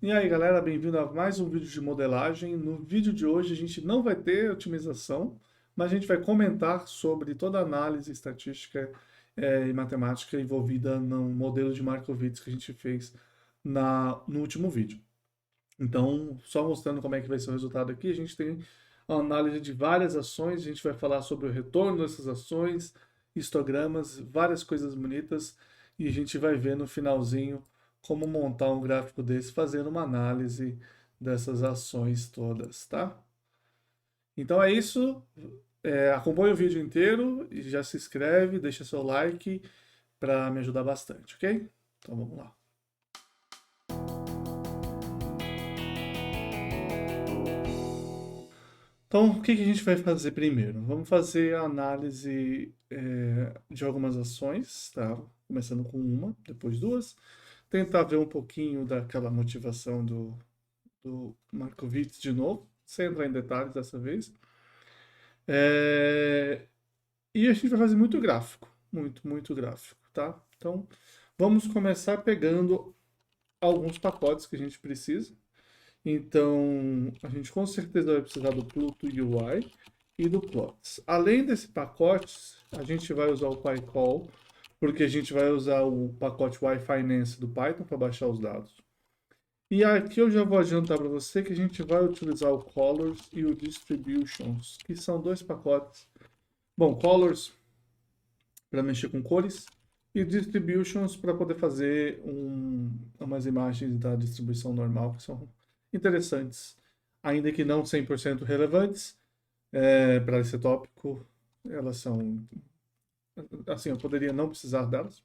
E aí, galera, bem-vindo a mais um vídeo de modelagem. No vídeo de hoje a gente não vai ter otimização, mas a gente vai comentar sobre toda a análise estatística e matemática envolvida no modelo de Markowitz que a gente fez no último vídeo. Então, só mostrando como é que vai ser o resultado aqui, a gente tem a análise de várias ações, a gente vai falar sobre o retorno dessas ações, histogramas, várias coisas bonitas, e a gente vai ver no finalzinho como montar um gráfico desse, fazendo uma análise dessas ações todas, tá? Então é isso, acompanha o vídeo inteiro e já se inscreve, deixa seu like para me ajudar bastante, ok? Então vamos lá. Então, o que que a gente vai fazer primeiro? Vamos fazer a análise de algumas ações, tá? Começando com uma, depois duas. Tentar ver um pouquinho daquela motivação do Markowitz de novo, sem entrar em detalhes dessa vez. É, e a gente vai fazer muito gráfico, muito gráfico, tá? Então, vamos começar pegando alguns pacotes que a gente precisa. Então, a gente com certeza vai precisar do Pluto UI e do Plots. Além desse pacote, a gente vai usar o PyCall, porque a gente vai usar o pacote Y-Finance do Python para baixar os dados. E aqui eu já vou adiantar para você que a gente vai utilizar o Colors e o Distributions, que são dois pacotes. Bom, Colors para mexer com cores e Distributions para poder fazer umas imagens da distribuição normal que são interessantes, ainda que não 100% relevantes para esse tópico. Elas são, assim, eu poderia não precisar delas.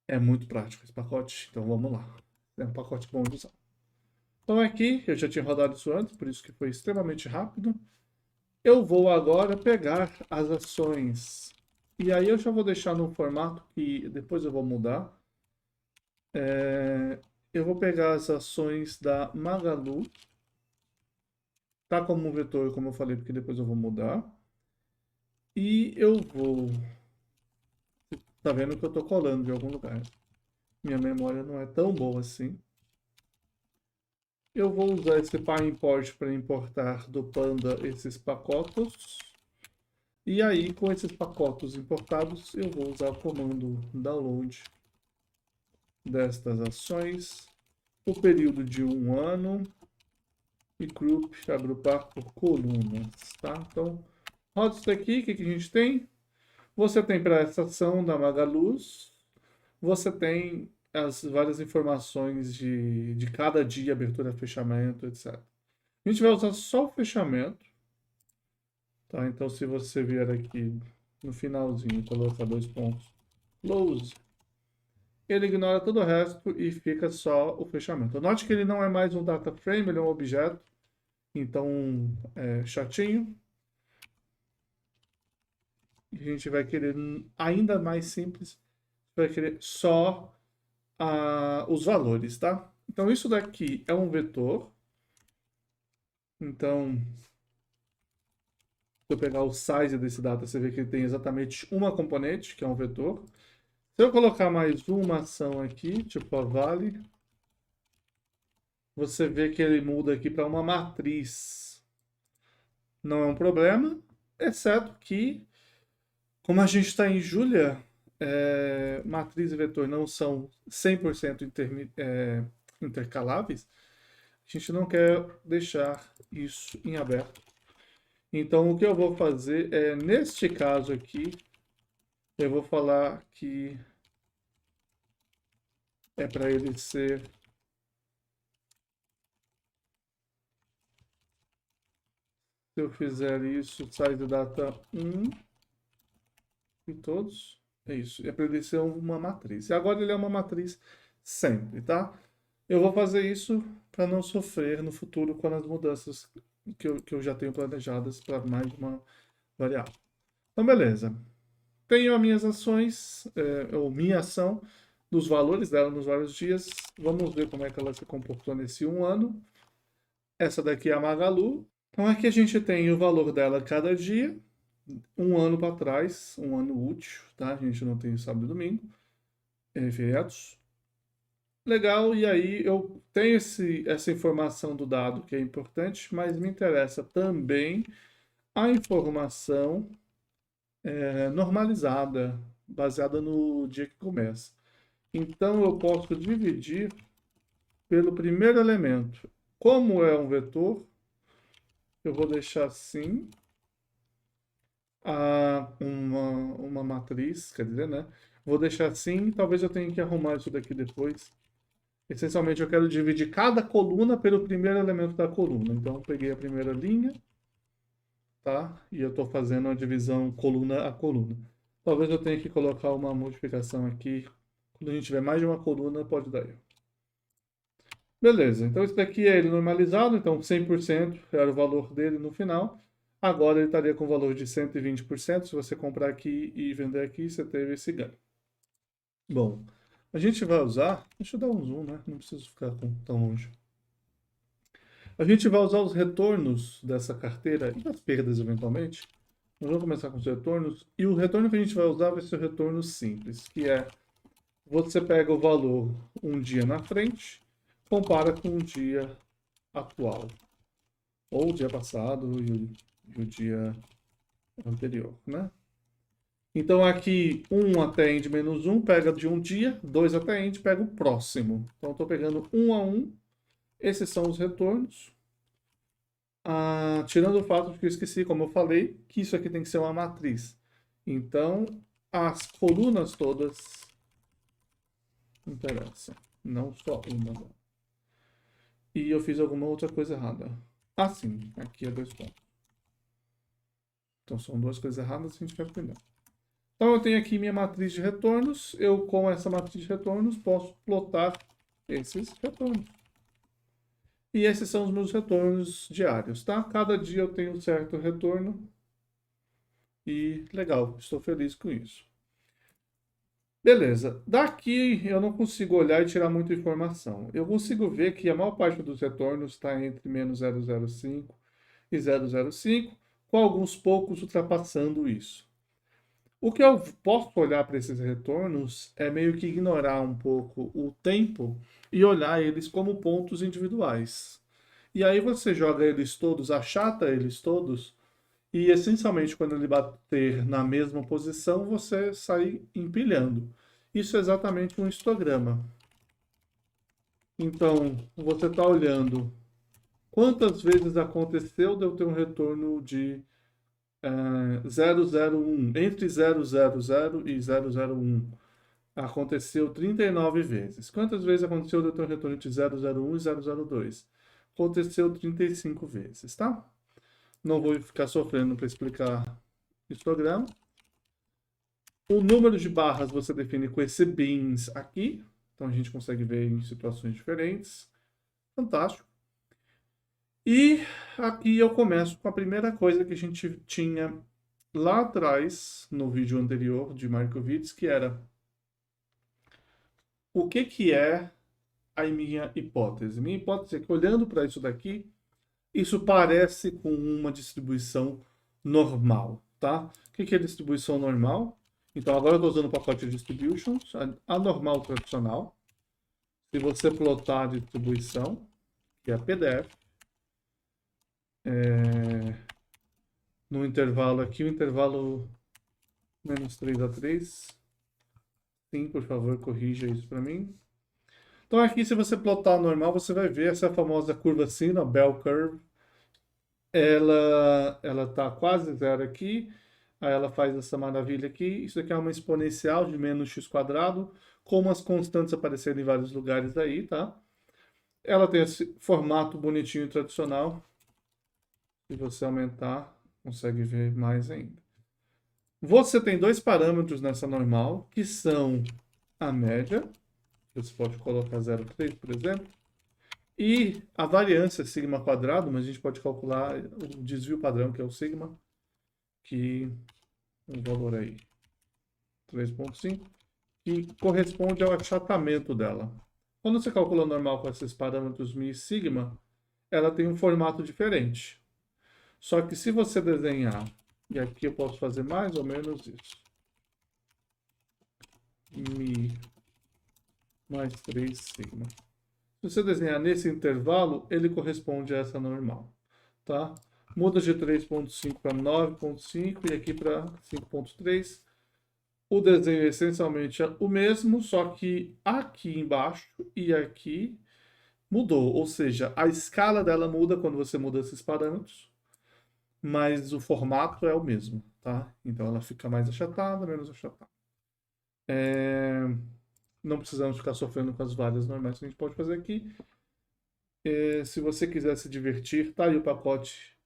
É muito prático esse pacote, então vamos lá. É um pacote bom de usar. Então aqui, eu já tinha rodado isso antes, por isso que foi extremamente rápido. Eu vou agora pegar as ações. E aí eu já vou deixar no formato que depois eu vou mudar. Eu vou pegar as ações da Magalu. Tá como um vetor, como eu falei, porque depois eu vou mudar. E eu vou... Tá vendo que eu tô colando de algum lugar. Minha memória não é tão boa assim. Eu vou usar esse PyImport para importar do Panda esses pacotes. E aí, com esses pacotes importados, eu vou usar o comando download destas ações, o período de um ano e group, agrupar por colunas, tá? Então, roda isso daqui, o que que a gente tem? Você tem para essa ação da Magaluz, você tem as várias informações de cada dia, abertura, fechamento, etc. A gente vai usar só o fechamento, tá? Então, se você vier aqui no finalzinho, colocar dois pontos, close, ele ignora todo o resto e fica só o fechamento. Note que ele não é mais um data frame, ele é um objeto, então é chatinho. A gente vai querer ainda mais simples, vai querer só os valores, tá? Então isso daqui é um vetor. Então, se eu pegar o size desse data, você vê que ele tem exatamente uma componente, que é um vetor. Se eu colocar mais uma ação aqui, tipo a vale, você vê que ele muda aqui para uma matriz. Não é um problema, exceto que, como a gente está em Julia, matriz e vetor não são 100% intercaláveis, a gente não quer deixar isso em aberto. Então, o que eu vou fazer é, neste caso aqui, eu vou falar que é para ele ser se eu fizer isso, size data 1 e todos, é isso. É para ele ser uma matriz. E agora ele é uma matriz sempre, tá? Eu vou fazer isso para não sofrer no futuro com as mudanças que eu já tenho planejadas para mais uma variável. Então, beleza. Tenho as minhas ações, ou minha ação, dos valores dela nos vários dias. Vamos ver como é que ela se comportou nesse um ano. Essa daqui é a Magalu. Então aqui a gente tem o valor dela cada dia, um ano para trás, um ano útil, tá? A gente não tem sábado e domingo, feriados. Legal, e aí eu tenho essa informação do dado que é importante, mas me interessa também a informação normalizada, baseada no dia que começa. Então eu posso dividir pelo primeiro elemento. Como é um vetor, eu vou deixar assim uma matriz, quer dizer, né? Vou deixar assim, talvez eu tenha que arrumar isso daqui depois. Essencialmente, eu quero dividir cada coluna pelo primeiro elemento da coluna. Então, eu peguei a primeira linha, tá? E eu estou fazendo a divisão coluna a coluna. Talvez eu tenha que colocar uma modificação aqui. Quando a gente tiver mais de uma coluna, pode dar erro. Beleza, então esse daqui é ele normalizado, então 100% era o valor dele no final. Agora ele estaria com o valor de 120%. Se você comprar aqui e vender aqui, você teve esse ganho. Bom, a gente vai usar... Deixa eu dar um zoom, né? Não preciso ficar tão longe. A gente vai usar os retornos dessa carteira e as perdas eventualmente. Nós vamos começar com os retornos. E o retorno que a gente vai usar vai ser o retorno simples, que é você pega o valor um dia na frente, compara com o dia atual. Ou o dia passado e o dia anterior, né? Então aqui 1 até end menos 1 pega de um dia, 2 até end pega o próximo. Então estou pegando 1 a 1. Esses são os retornos. Tirando o fato de que eu esqueci, como eu falei, que isso aqui tem que ser uma matriz. Então, as colunas todas interessam, não só uma. E eu fiz alguma outra coisa errada. Sim, aqui é 2 pontos. Então, são 2 coisas erradas, a gente quer aprender. Então, eu tenho aqui minha matriz de retornos. Eu, com essa matriz de retornos, posso plotar esses retornos. E esses são os meus retornos diários, tá? Cada dia eu tenho um certo retorno. E legal, estou feliz com isso. Beleza, daqui eu não consigo olhar e tirar muita informação. Eu consigo ver que a maior parte dos retornos está entre menos 0,05 e 0,05, com alguns poucos ultrapassando isso. O que eu posso olhar para esses retornos é meio que ignorar um pouco o tempo e olhar eles como pontos individuais. E aí você joga eles todos, achata eles todos, e essencialmente quando ele bater na mesma posição, você sai empilhando. Isso é exatamente um histograma. Então, você está olhando quantas vezes aconteceu de eu ter um retorno de 001, entre 000 e 001. Aconteceu 39 vezes. Quantas vezes aconteceu de eu ter um retorno de 001 e 002? Aconteceu 35 vezes, tá? Não vou ficar sofrendo para explicar histograma. O número de barras você define com esse bins aqui. Então a gente consegue ver em situações diferentes. Fantástico. E aqui eu começo com a primeira coisa que a gente tinha lá atrás, no vídeo anterior de Markowitz, que era o que é a minha hipótese. Minha hipótese é que, olhando para isso daqui, isso parece com uma distribuição normal, tá? O que é distribuição normal? Então, agora eu estou usando o pacote de distributions, a normal tradicional. Se você plotar a distribuição, que é a PDF, no intervalo aqui, o intervalo menos 3 a 3. Sim, por favor, corrija isso para mim. Então, aqui, se você plotar normal, você vai ver essa famosa curva sino, a bell curve. Ela está quase zero aqui. Aí ela faz essa maravilha aqui. Isso aqui é uma exponencial de menos x quadrado, com umas constantes aparecendo em vários lugares aí, tá? Ela tem esse formato bonitinho e tradicional. Se você aumentar, consegue ver mais ainda. Você tem 2 parâmetros nessa normal, que são a média, você pode colocar 0,3, por exemplo, e a variância sigma quadrado, mas a gente pode calcular o desvio padrão, que é o sigma, que um valor aí, 3,5, que corresponde ao achatamento dela. Quando você calcula normal com esses parâmetros μ e sigma, ela tem um formato diferente. Só que se você desenhar, e aqui eu posso fazer mais ou menos isso, μ mais 3 sigma. Se você desenhar nesse intervalo, ele corresponde a essa normal, tá? Muda de 3.5 para 9.5 e aqui para 5.3. O desenho é essencialmente o mesmo, só que aqui embaixo e aqui mudou. Ou seja, a escala dela muda quando você muda esses parâmetros, mas o formato é o mesmo, tá? Então ela fica mais achatada, menos achatada. Não precisamos ficar sofrendo com as várias normais que a gente pode fazer aqui. Se você quiser se divertir, tá aí o pacote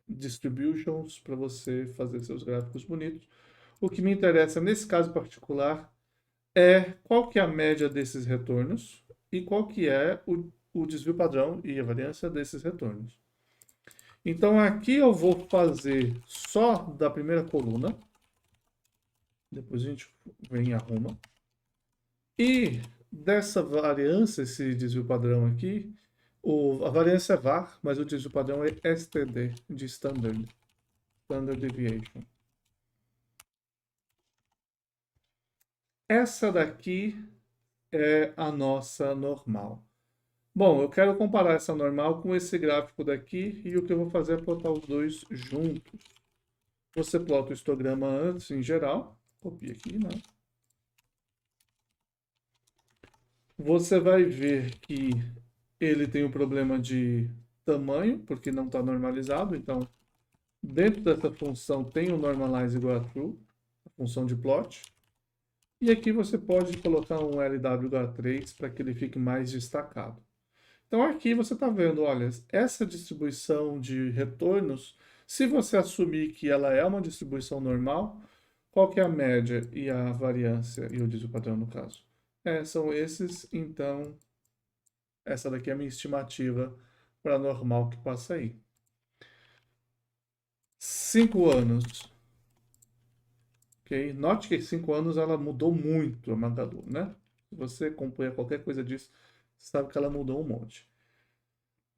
Distributions para você fazer seus gráficos bonitos. O que me interessa nesse caso particular é qual que é a média desses retornos e qual que é o desvio padrão e a variância desses retornos. Então aqui eu vou fazer só da primeira coluna. Depois a gente vem e arruma. E dessa variância, esse desvio padrão aqui, a variância é var, mas o desvio padrão é STD, de Standard Deviation. Essa daqui é a nossa normal. Bom, eu quero comparar essa normal com esse gráfico daqui e o que eu vou fazer é plotar os dois juntos. Você plota o histograma antes, em geral. Copia aqui, né? Você vai ver que ele tem um problema de tamanho, porque não está normalizado. Então, dentro dessa função tem o normalize igual a true, a função de plot. E aqui você pode colocar um LWH3 para que ele fique mais destacado. Então aqui você está vendo, olha, essa distribuição de retornos, se você assumir que ela é uma distribuição normal, qual que é a média e a variância e o desvio padrão no caso? São esses, então essa daqui é a minha estimativa para normal que passa aí. 5 anos. Okay? Note que em 5 anos ela mudou muito a Magalu, né? Se você acompanha qualquer coisa disso, sabe que ela mudou um monte.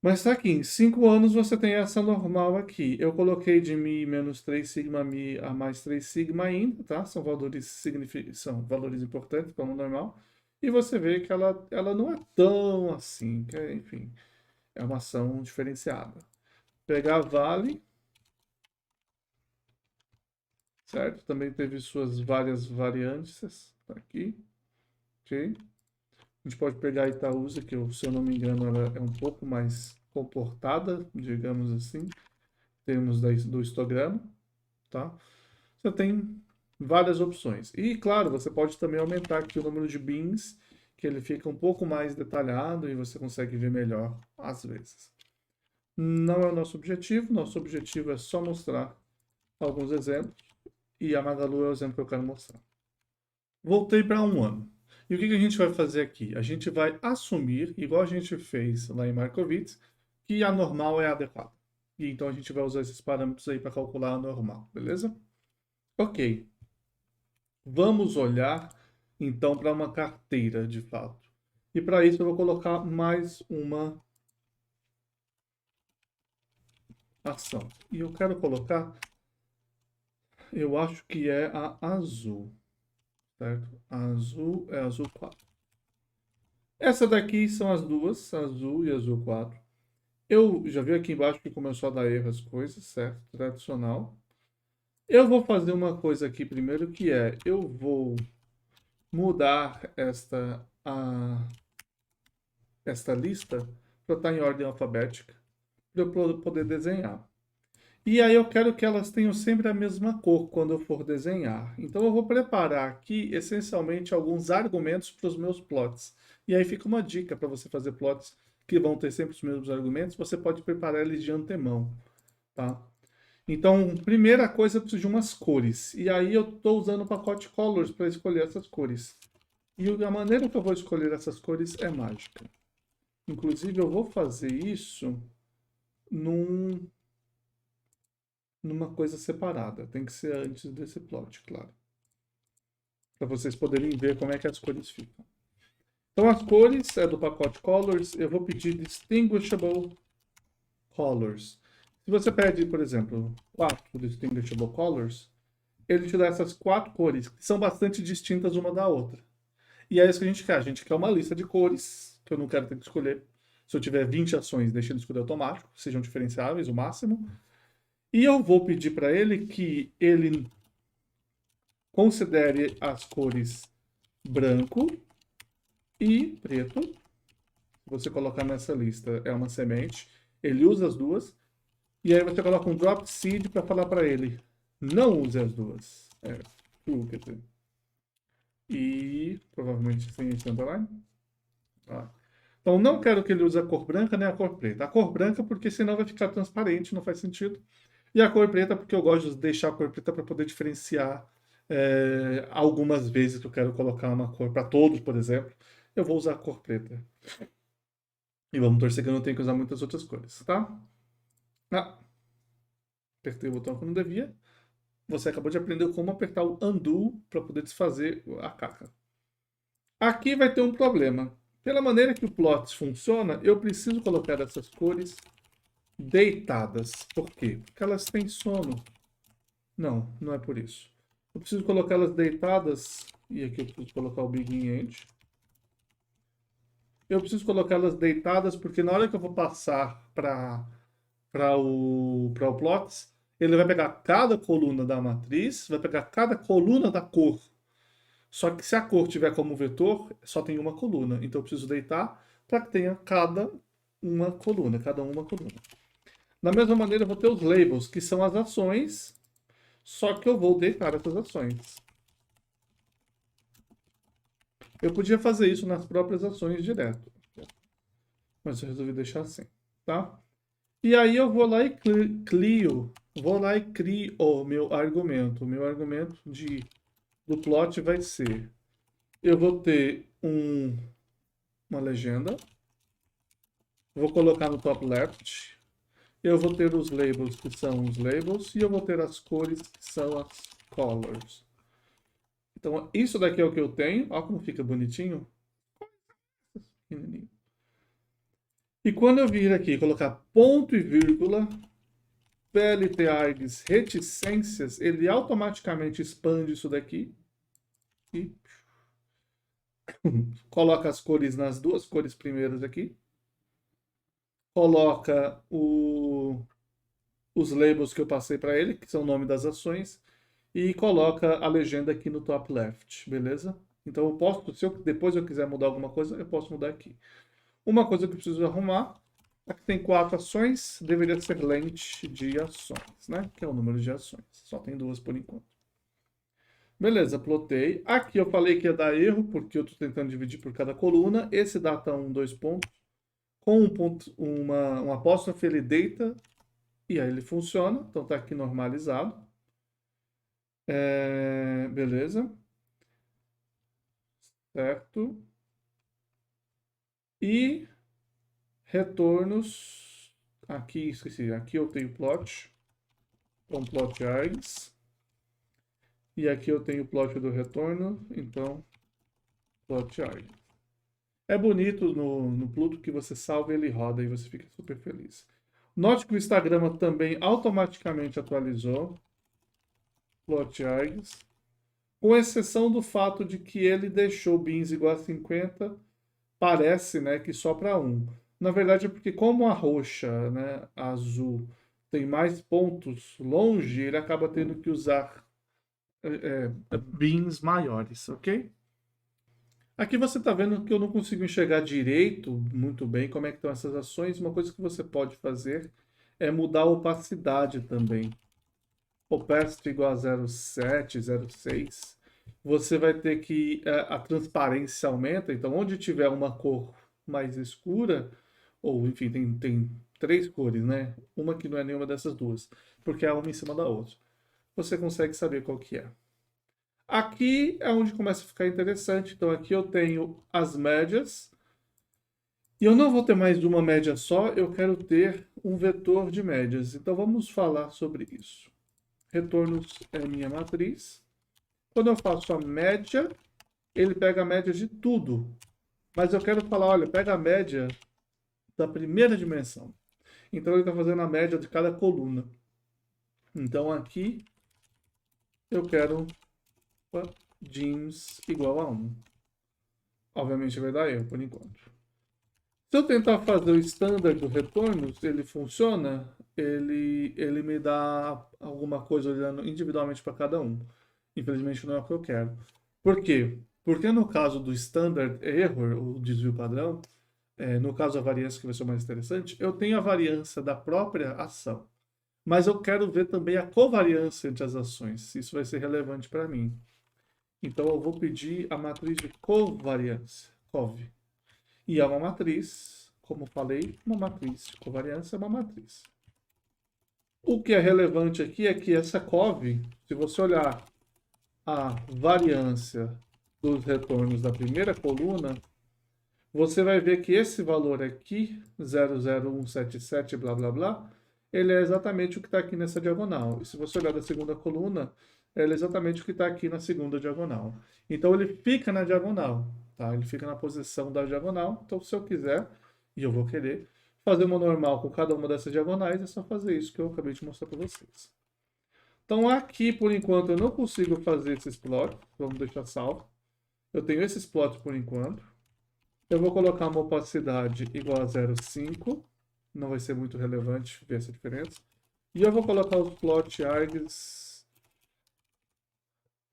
Mas tá aqui, em 5 anos você tem essa normal aqui. Eu coloquei de Mi menos 3 sigma, Mi a mais 3 sigma ainda, tá? São valores importantes para uma normal. E você vê que ela não é tão assim, que enfim, é uma ação diferenciada. Pegar vale, certo? Também teve suas várias variantes, tá aqui, ok? A gente pode pegar a Itaúsa, que se eu não me engano ela é um pouco mais comportada, digamos assim, em termos do histograma, tá? Você tem várias opções. E, claro, você pode também aumentar aqui o número de bins, que ele fica um pouco mais detalhado e você consegue ver melhor às vezes. Não é o nosso objetivo é só mostrar alguns exemplos, e a Magalu é o exemplo que eu quero mostrar. Voltei para 1 ano. E o que a gente vai fazer aqui? A gente vai assumir, igual a gente fez lá em Markowitz, que a normal é adequada. E então a gente vai usar esses parâmetros aí para calcular a normal, beleza? Ok. Vamos olhar então para uma carteira de fato. E para isso eu vou colocar mais uma ação. E eu quero colocar, eu acho que é a azul, certo? A azul é a azul 4. Essa daqui são as duas, azul e azul 4. Eu já vi aqui embaixo que começou a dar erro as coisas, certo? Tradicional. Eu vou fazer uma coisa aqui primeiro, que é, eu vou mudar esta lista para estar em ordem alfabética, para eu poder desenhar. E aí eu quero que elas tenham sempre a mesma cor quando eu for desenhar. Então eu vou preparar aqui, essencialmente, alguns argumentos para os meus plots. E aí fica uma dica para você fazer plots que vão ter sempre os mesmos argumentos, você pode preparar eles de antemão, tá? Então, primeira coisa, eu preciso de umas cores. E aí eu estou usando o pacote Colors para escolher essas cores. E a maneira que eu vou escolher essas cores é mágica. Inclusive, eu vou fazer isso numa coisa separada. Tem que ser antes desse plot, claro. Para vocês poderem ver como é que as cores ficam. Então, as cores é do pacote Colors. Eu vou pedir Distinguishable Colors. Se você pede, por exemplo, 4 Distinguishable Colors, ele te dá essas 4 cores, que são bastante distintas uma da outra. E é isso que a gente quer. A gente quer uma lista de cores, que eu não quero ter que escolher. Se eu tiver 20 ações, deixa ele escolher automático, sejam diferenciáveis o máximo. E eu vou pedir para ele que ele considere as cores branco e preto. Se você colocar nessa lista, é uma semente. Ele usa as duas. E aí você coloca um drop seed para falar para ele, não use as duas. True, quer dizer. E provavelmente sem esse underline. Então não quero que ele use a cor branca nem a cor preta. A cor branca porque senão vai ficar transparente, não faz sentido. E a cor preta porque eu gosto de deixar a cor preta para poder diferenciar algumas vezes que eu quero colocar uma cor para todos, por exemplo. Eu vou usar a cor preta. E vamos torcer que eu não tenho que usar muitas outras cores, tá? Apertei o botão que eu não devia. Você acabou de aprender como apertar o undo para poder desfazer a caca. Aqui vai ter um problema. Pela maneira que o plot funciona, eu preciso colocar essas cores deitadas. Por quê? Porque elas têm sono. Não, não é por isso. Eu preciso colocá-las deitadas. E aqui eu preciso colocar o Begin End. Eu preciso colocá-las deitadas porque na hora que eu vou passar para o plots, ele vai pegar cada coluna da matriz, vai pegar cada coluna da cor. Só que se a cor tiver como vetor, só tem uma coluna. Então eu preciso deitar para que tenha cada uma coluna. Da mesma maneira, eu vou ter os labels, que são as ações, só que eu vou deitar essas ações. Eu podia fazer isso nas próprias ações direto, mas eu resolvi deixar assim, tá? E aí eu vou lá e crio o meu argumento. O meu argumento do plot vai ser, eu vou ter uma legenda, vou colocar no top left, eu vou ter os labels que são os labels e eu vou ter as cores que são as colors. Então isso daqui é o que eu tenho, olha como fica bonitinho. E quando eu vir aqui colocar ponto e vírgula, PLT args reticências, ele automaticamente expande isso daqui e coloca as cores nas duas cores primeiras aqui. Coloca os labels que eu passei para ele, que são o nome das ações, e coloca a legenda aqui no top left, beleza? Então eu posso, se depois eu quiser mudar alguma coisa, eu posso mudar aqui. Uma coisa que eu preciso arrumar, aqui tem 4 ações, deveria ser length de ações, né? Que é o número de ações. Só tem 2 por enquanto. Beleza, plotei. Aqui eu falei que ia dar erro, porque eu estou tentando dividir por cada coluna. Esse data 1, 2 pontos. Com um ponto, um apóstrofe, ele deita e aí ele funciona. Então tá aqui normalizado. Beleza. Certo. E retornos. Aqui, esqueci. Aqui eu tenho plot. Então, plot args. E aqui eu tenho o plot do retorno. Então, plot args. É bonito no Pluto que você salva e ele roda e você fica super feliz. Note que o Instagram também automaticamente atualizou plot args, com exceção do fato de que ele deixou bins igual a 50, parece, né, que só para 1. Na verdade é porque como a roxa, né, a azul, tem mais pontos longe, ele acaba tendo que usar bins maiores, ok? Aqui você está vendo que eu não consigo enxergar direito, muito bem, como é que estão essas ações. Uma coisa que você pode fazer é mudar a opacidade também. Opacity igual a 0,7, 0,6. Você vai ter que... a transparência aumenta, então onde tiver uma cor mais escura, ou enfim, tem 3 cores, né? Uma que não é nenhuma dessas duas, porque é uma em cima da outra. Você consegue saber qual que é. Aqui é onde começa a ficar interessante. Então aqui eu tenho as médias. E eu não vou ter mais uma média só, eu quero ter um vetor de médias. Então vamos falar sobre isso. Retornos é minha matriz. Quando eu faço a média, ele pega a média de tudo. Mas eu quero falar, olha, pega a média da primeira dimensão. Então ele está fazendo a média de cada coluna. Então aqui eu quero dims igual a 1. obviamente vai dar erro por enquanto. Se eu tentar fazer o standard do retornos, ele funciona, ele me dá alguma coisa olhando individualmente para cada um. Infelizmente não é o que eu quero. Por quê? Porque no caso do standard error, o desvio padrão, no caso a variância que vai ser o mais interessante, eu tenho a variância da própria ação. Mas eu quero ver também a covariância entre as ações. Isso vai ser relevante para mim. Então eu vou pedir a matriz de covariância, COV. E é uma matriz, como falei, uma matriz de covariância é uma matriz. O que é relevante aqui é que essa COV, se você olhar a variância dos retornos da primeira coluna, você vai ver que esse valor aqui, 00177, blá blá blá, ele é exatamente o que está aqui nessa diagonal. E se você olhar da segunda coluna, ele é exatamente o que está aqui na segunda diagonal. Então ele fica na diagonal, tá? Ele fica na posição da diagonal. Então se eu quiser, e eu vou querer, fazer uma normal com cada uma dessas diagonais, é só fazer isso que eu acabei de mostrar para vocês. Então aqui, por enquanto, eu não consigo fazer esses plots. Vamos deixar salvo. Eu tenho esses plots por enquanto. Eu vou colocar uma opacidade igual a 0,5. Não vai ser muito relevante ver essa diferença. E eu vou colocar os plot args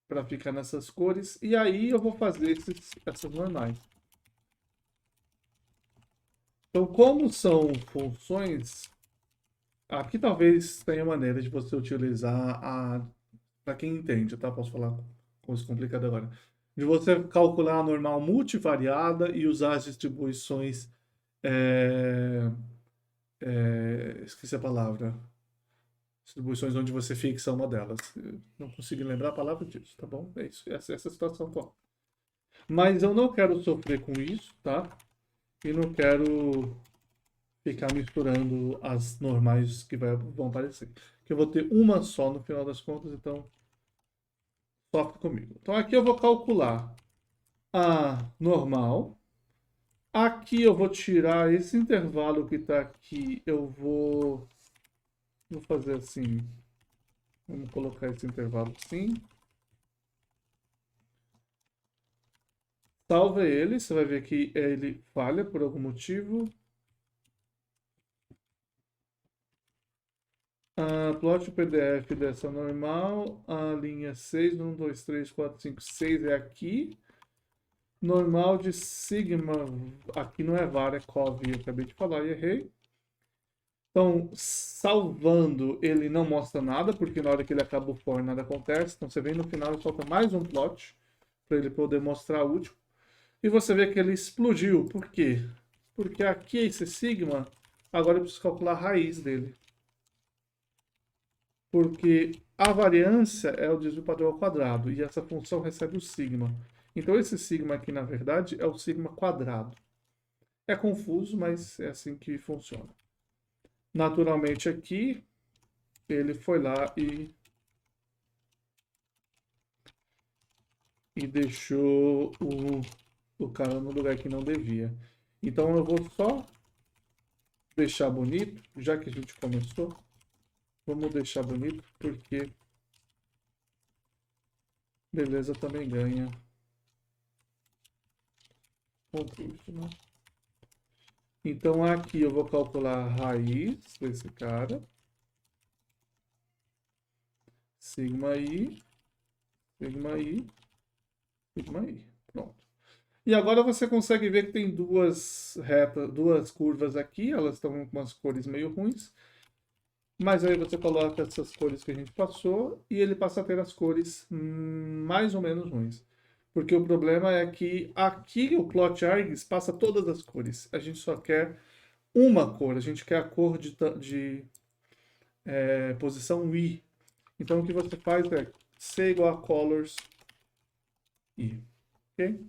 para ficar nessas cores. E aí eu vou fazer essas normais. Então, como são funções, aqui talvez tenha maneira de você utilizar a... Para quem entende, tá? Posso falar coisa complicada agora. De você calcular a normal multivariada e usar as distribuições... esqueci a palavra. Distribuições onde você fixa uma delas. Eu não consigo lembrar a palavra disso, tá bom? É isso. Essa é a situação atual. Mas eu não quero sofrer com isso, tá? E não quero ficar misturando as normais que vão aparecer. Que eu vou ter uma só no final das contas, então sofre comigo. Então aqui eu vou calcular a normal. Aqui eu vou tirar esse intervalo que está aqui. Eu vou fazer assim. Vamos colocar esse intervalo assim. Salva ele, você vai ver que ele falha por algum motivo. Plot o PDF dessa normal. A linha 6, 1, 2, 3, 4, 5, 6 é aqui. Normal de sigma, aqui não é var, é cov, eu acabei de falar e errei. Então, salvando, ele não mostra nada, porque na hora que ele acaba o for, nada acontece. Então, você vem no final e solta mais um plot, para ele poder mostrar o último. E você vê que ele explodiu. Por quê? Porque aqui esse sigma, agora eu preciso calcular a raiz dele. Porque a variância é o desvio padrão ao quadrado, e essa função recebe o sigma. Então esse sigma aqui, na verdade, é o sigma quadrado. É confuso, mas é assim que funciona. Naturalmente aqui, ele foi lá e deixou o cara no lugar que não devia. Então eu vou só deixar bonito, já que a gente começou. Vamos deixar bonito, porque beleza também ganha ponto isso, né? Então aqui eu vou calcular a raiz desse cara. Sigma I, sigma I, sigma I. Pronto. E agora você consegue ver que tem duas retas, duas curvas aqui, elas estão com umas cores meio ruins. Mas aí você coloca essas cores que a gente passou e ele passa a ter as cores mais ou menos ruins. Porque o problema é que aqui o plot args passa todas as cores. A gente só quer uma cor, a gente quer a cor de posição I. Então o que você faz é C igual a colors I. Ok?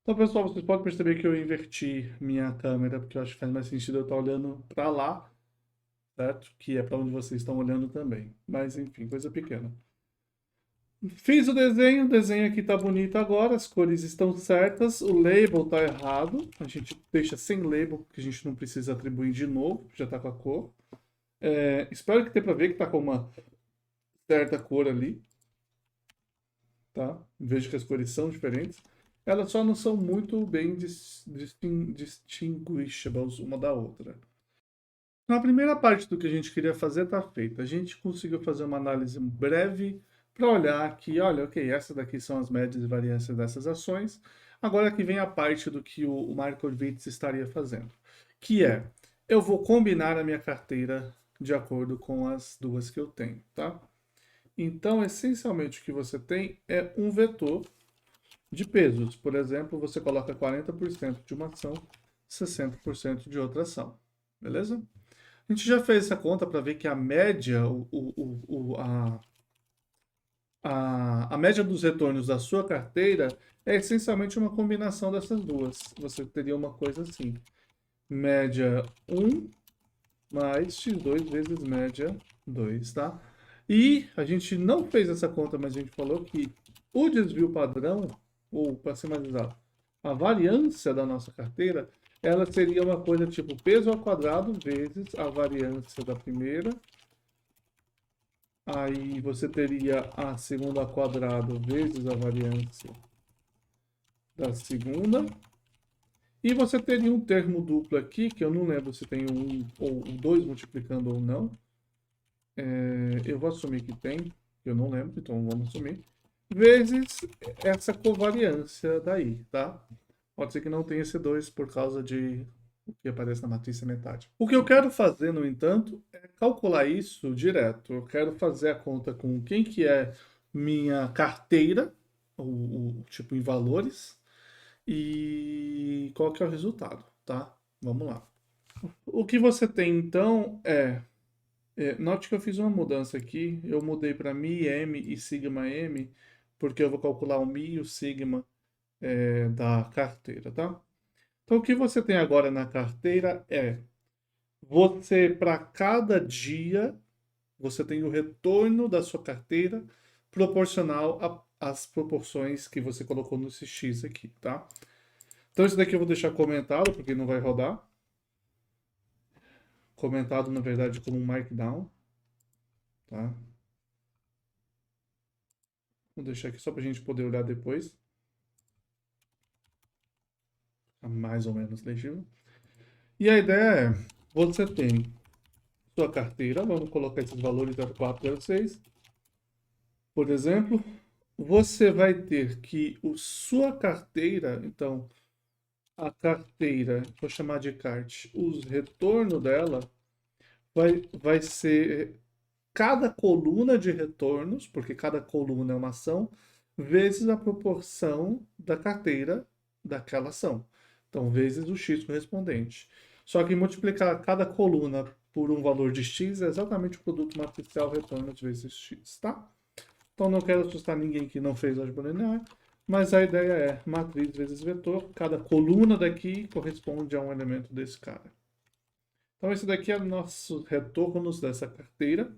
Então, pessoal, vocês podem perceber que eu inverti minha câmera, porque eu acho que faz mais sentido eu estar olhando para lá, certo? Que é para onde vocês estão olhando também. Mas, enfim, coisa pequena. Fiz o desenho aqui tá bonito agora, as cores estão certas, o label tá errado, a gente deixa sem label, porque a gente não precisa atribuir de novo, já tá com a cor. Espero que dê para ver que tá com uma certa cor ali, tá? Vejo que as cores são diferentes. Elas só não são muito bem distinguishables uma da outra. Então, a primeira parte do que a gente queria fazer está feita. A gente conseguiu fazer uma análise breve para olhar que, olha, ok, essas daqui são as médias e variâncias dessas ações. Agora que vem a parte do que o Markowitz estaria fazendo, que é, eu vou combinar a minha carteira de acordo com as duas que eu tenho, tá? Então, essencialmente, o que você tem é um vetor de pesos. Por exemplo, você coloca 40% de uma ação, 60% de outra ação. Beleza? A gente já fez essa conta para ver que a média, a média dos retornos da sua carteira é essencialmente uma combinação dessas duas. Você teria uma coisa assim: média 1 mais x2 vezes média 2, tá? E a gente não fez essa conta, mas a gente falou que o desvio padrão, ou para ser mais exato, a variância da nossa carteira, ela seria uma coisa tipo peso ao quadrado vezes a variância da primeira. Aí você teria a segunda ao quadrado vezes a variância da segunda. E você teria um termo duplo aqui, que eu não lembro se tem um ou dois multiplicando ou não. Eu vou assumir que tem, eu não lembro, então vamos assumir. Vezes essa covariância daí, tá? Pode ser que não tenha esse 2 por causa de o que aparece na matriz metade. O que eu quero fazer, no entanto, é calcular isso direto. Eu quero fazer a conta com quem que é minha carteira, o tipo em valores, e qual que é o resultado, tá? Vamos lá. O que você tem então note que eu fiz uma mudança aqui. Eu mudei para Mi M e Sigma M, porque eu vou calcular o Mi e o Sigma da carteira, tá? Então, o que você tem agora na carteira é você, para cada dia, você tem o retorno da sua carteira proporcional às proporções que você colocou no X aqui, tá? Então, isso daqui eu vou deixar comentado, porque não vai rodar. Comentado, na verdade, como um markdown, tá? Vou deixar aqui só para a gente poder olhar depois. Tá mais ou menos legível. E a ideia é, você tem sua carteira, vamos colocar esses valores 04, 06. Por exemplo, você vai ter que sua carteira, então, a carteira, vou chamar de cart, os retorno dela vai ser cada coluna de retornos, porque cada coluna é uma ação, vezes a proporção da carteira daquela ação. Então, vezes o x correspondente. Só que multiplicar cada coluna por um valor de x é exatamente o produto matricial retorno vezes x, tá? Então, não quero assustar ninguém que não fez álgebra linear, mas a ideia é matriz vezes vetor. Cada coluna daqui corresponde a um elemento desse cara. Então, esse daqui é o nosso retornos dessa carteira.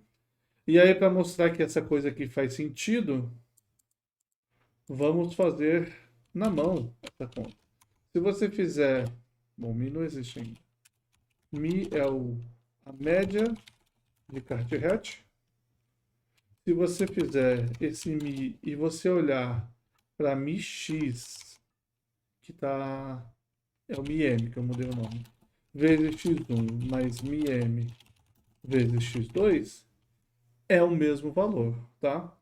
E aí, para mostrar que essa coisa aqui faz sentido, vamos fazer na mão essa conta. Se você fizer... Bom, Mi não existe ainda. Mi é a média de Carteret. Se você fizer esse Mi e você olhar para Mi X, que tá... é o Mi M, que eu mudei o nome, vezes X1 mais Mi M vezes X2, é o mesmo valor, tá?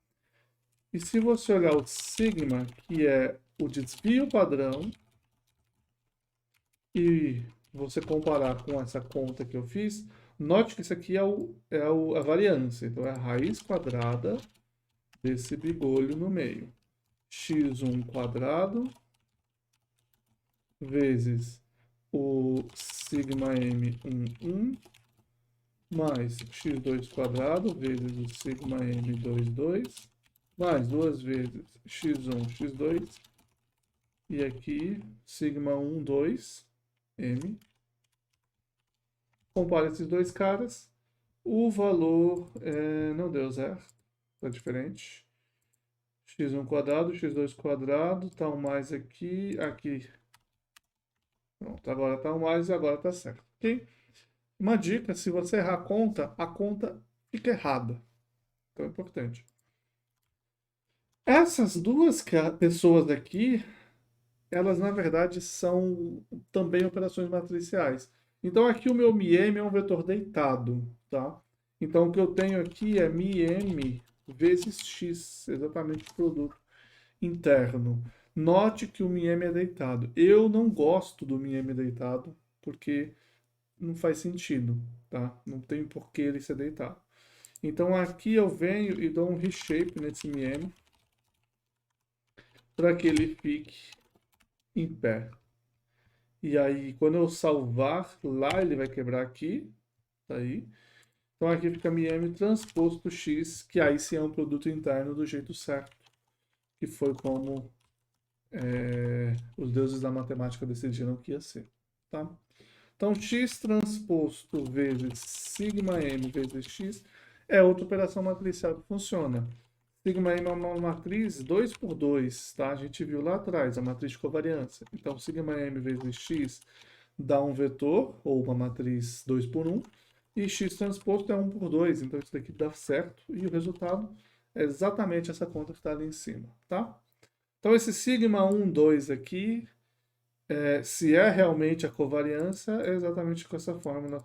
E se você olhar o sigma, que é o desvio padrão, e você comparar com essa conta que eu fiz, note que isso aqui a variância. Então, é a raiz quadrada desse bigolho no meio. x1 quadrado vezes o sigma m11 mais x2 quadrado vezes o sigma m22 mais duas vezes x1, x2 e aqui sigma 1, 2, m. Compara esses dois caras, o valor não deu certo, está diferente. x1 quadrado, x2 quadrado, tá um mais aqui, aqui. Pronto, agora tá um mais e agora tá certo, ok? Uma dica, se você errar a conta fica errada. Então é importante. Essas duas pessoas aqui elas na verdade são também operações matriciais. Então aqui o meu MIM é um vetor deitado, tá? Então o que eu tenho aqui é MIM vezes x, exatamente o produto interno. Note que o MIM é deitado. Eu não gosto do MIM deitado, porque não faz sentido, tá? Não tem por que ele ser deitado. Então aqui eu venho e dou um reshape nesse MIM para que ele fique em pé. E aí, quando eu salvar lá, ele vai quebrar aqui, tá aí. Então aqui fica MIM transposto X, que aí sim é um produto interno do jeito certo, que foi como os deuses da matemática decidiram que ia ser, tá? Então x transposto vezes sigma m vezes x é outra operação matricial que funciona. Sigma m é uma matriz 2 por 2, tá? A gente viu lá atrás, a matriz de covariância. Então, sigma m vezes x dá um vetor, ou uma matriz 2 por 1, e x transposto é 1 por 2, então isso daqui dá certo, e o resultado é exatamente essa conta que está ali em cima, tá? Então, esse sigma 1, 2 aqui, se é realmente a covariância, é exatamente com essa fórmula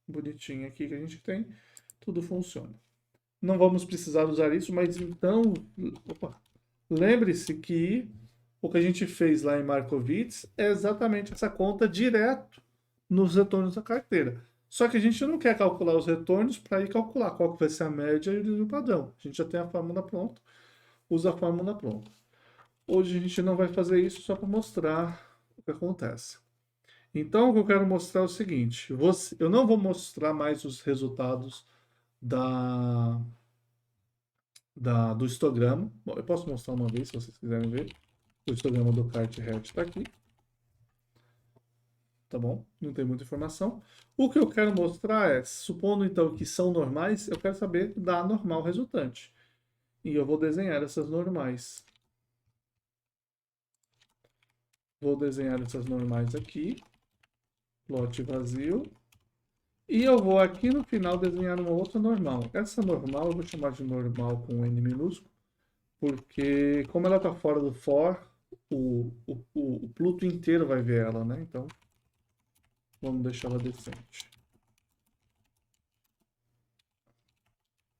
bonitinha aqui que a gente tem, tudo funciona. Não vamos precisar usar isso, mas então, lembre-se que o que a gente fez lá em Markowitz é exatamente essa conta direto nos retornos da carteira. Só que a gente não quer calcular os retornos para ir calcular qual que vai ser a média e o desvio padrão. A gente já tem a fórmula pronta, usa a fórmula pronta. Hoje a gente não vai fazer isso só para mostrar o que acontece. Então, o que eu quero mostrar é o seguinte: eu não vou mostrar mais os resultados da, do histograma. Bom, eu posso mostrar uma vez, se vocês quiserem ver. O histograma do Carteret está aqui. Tá bom? Não tem muita informação. O que eu quero mostrar é, supondo então que são normais, eu quero saber da normal resultante. E eu vou desenhar essas normais. Vou desenhar essas normais aqui. Plot vazio. E eu vou aqui no final desenhar uma outra normal. Essa normal eu vou chamar de normal com N minúsculo, porque como ela está fora do for, o Pluto inteiro vai ver ela, né? Então, vamos deixar ela decente.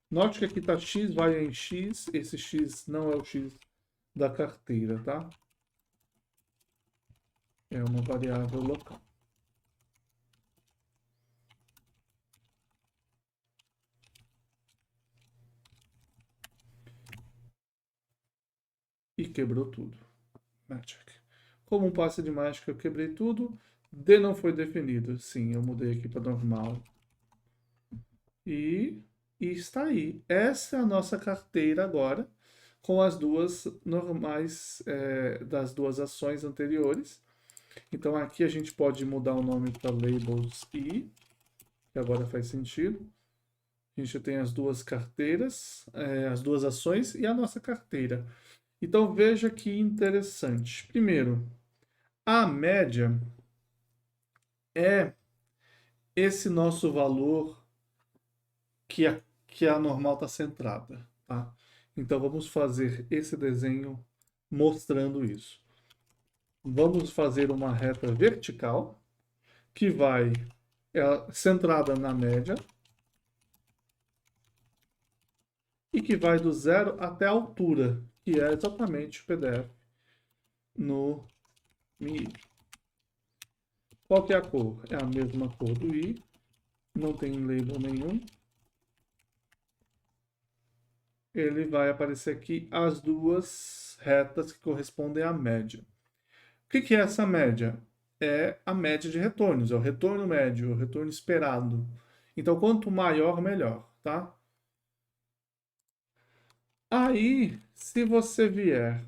Note que aqui está x, vai em x. Esse x não é o x da carteira, tá? É uma variável local. E quebrou tudo. Magic. Como um passe de mágica, eu quebrei tudo. D não foi definido. Sim, eu mudei aqui para normal. E está aí. Essa é a nossa carteira agora, com as duas normais das duas ações anteriores. Então aqui a gente pode mudar o nome para labels I, que agora faz sentido. A gente tem as duas carteiras, as duas ações e a nossa carteira. Então veja que interessante. Primeiro, a média é esse nosso valor que a normal está centrada, tá? Então vamos fazer esse desenho mostrando isso. Vamos fazer uma reta vertical que vai centrada na média e que vai do zero até a altura, que é exatamente o PDF no Mi. Qual que é a cor? É a mesma cor do I, não tem label nenhum. Ele vai aparecer aqui as duas retas que correspondem à média. O que é essa média? É a média de retornos, é o retorno médio, o retorno esperado. Então, quanto maior, melhor, tá? Aí, se você vier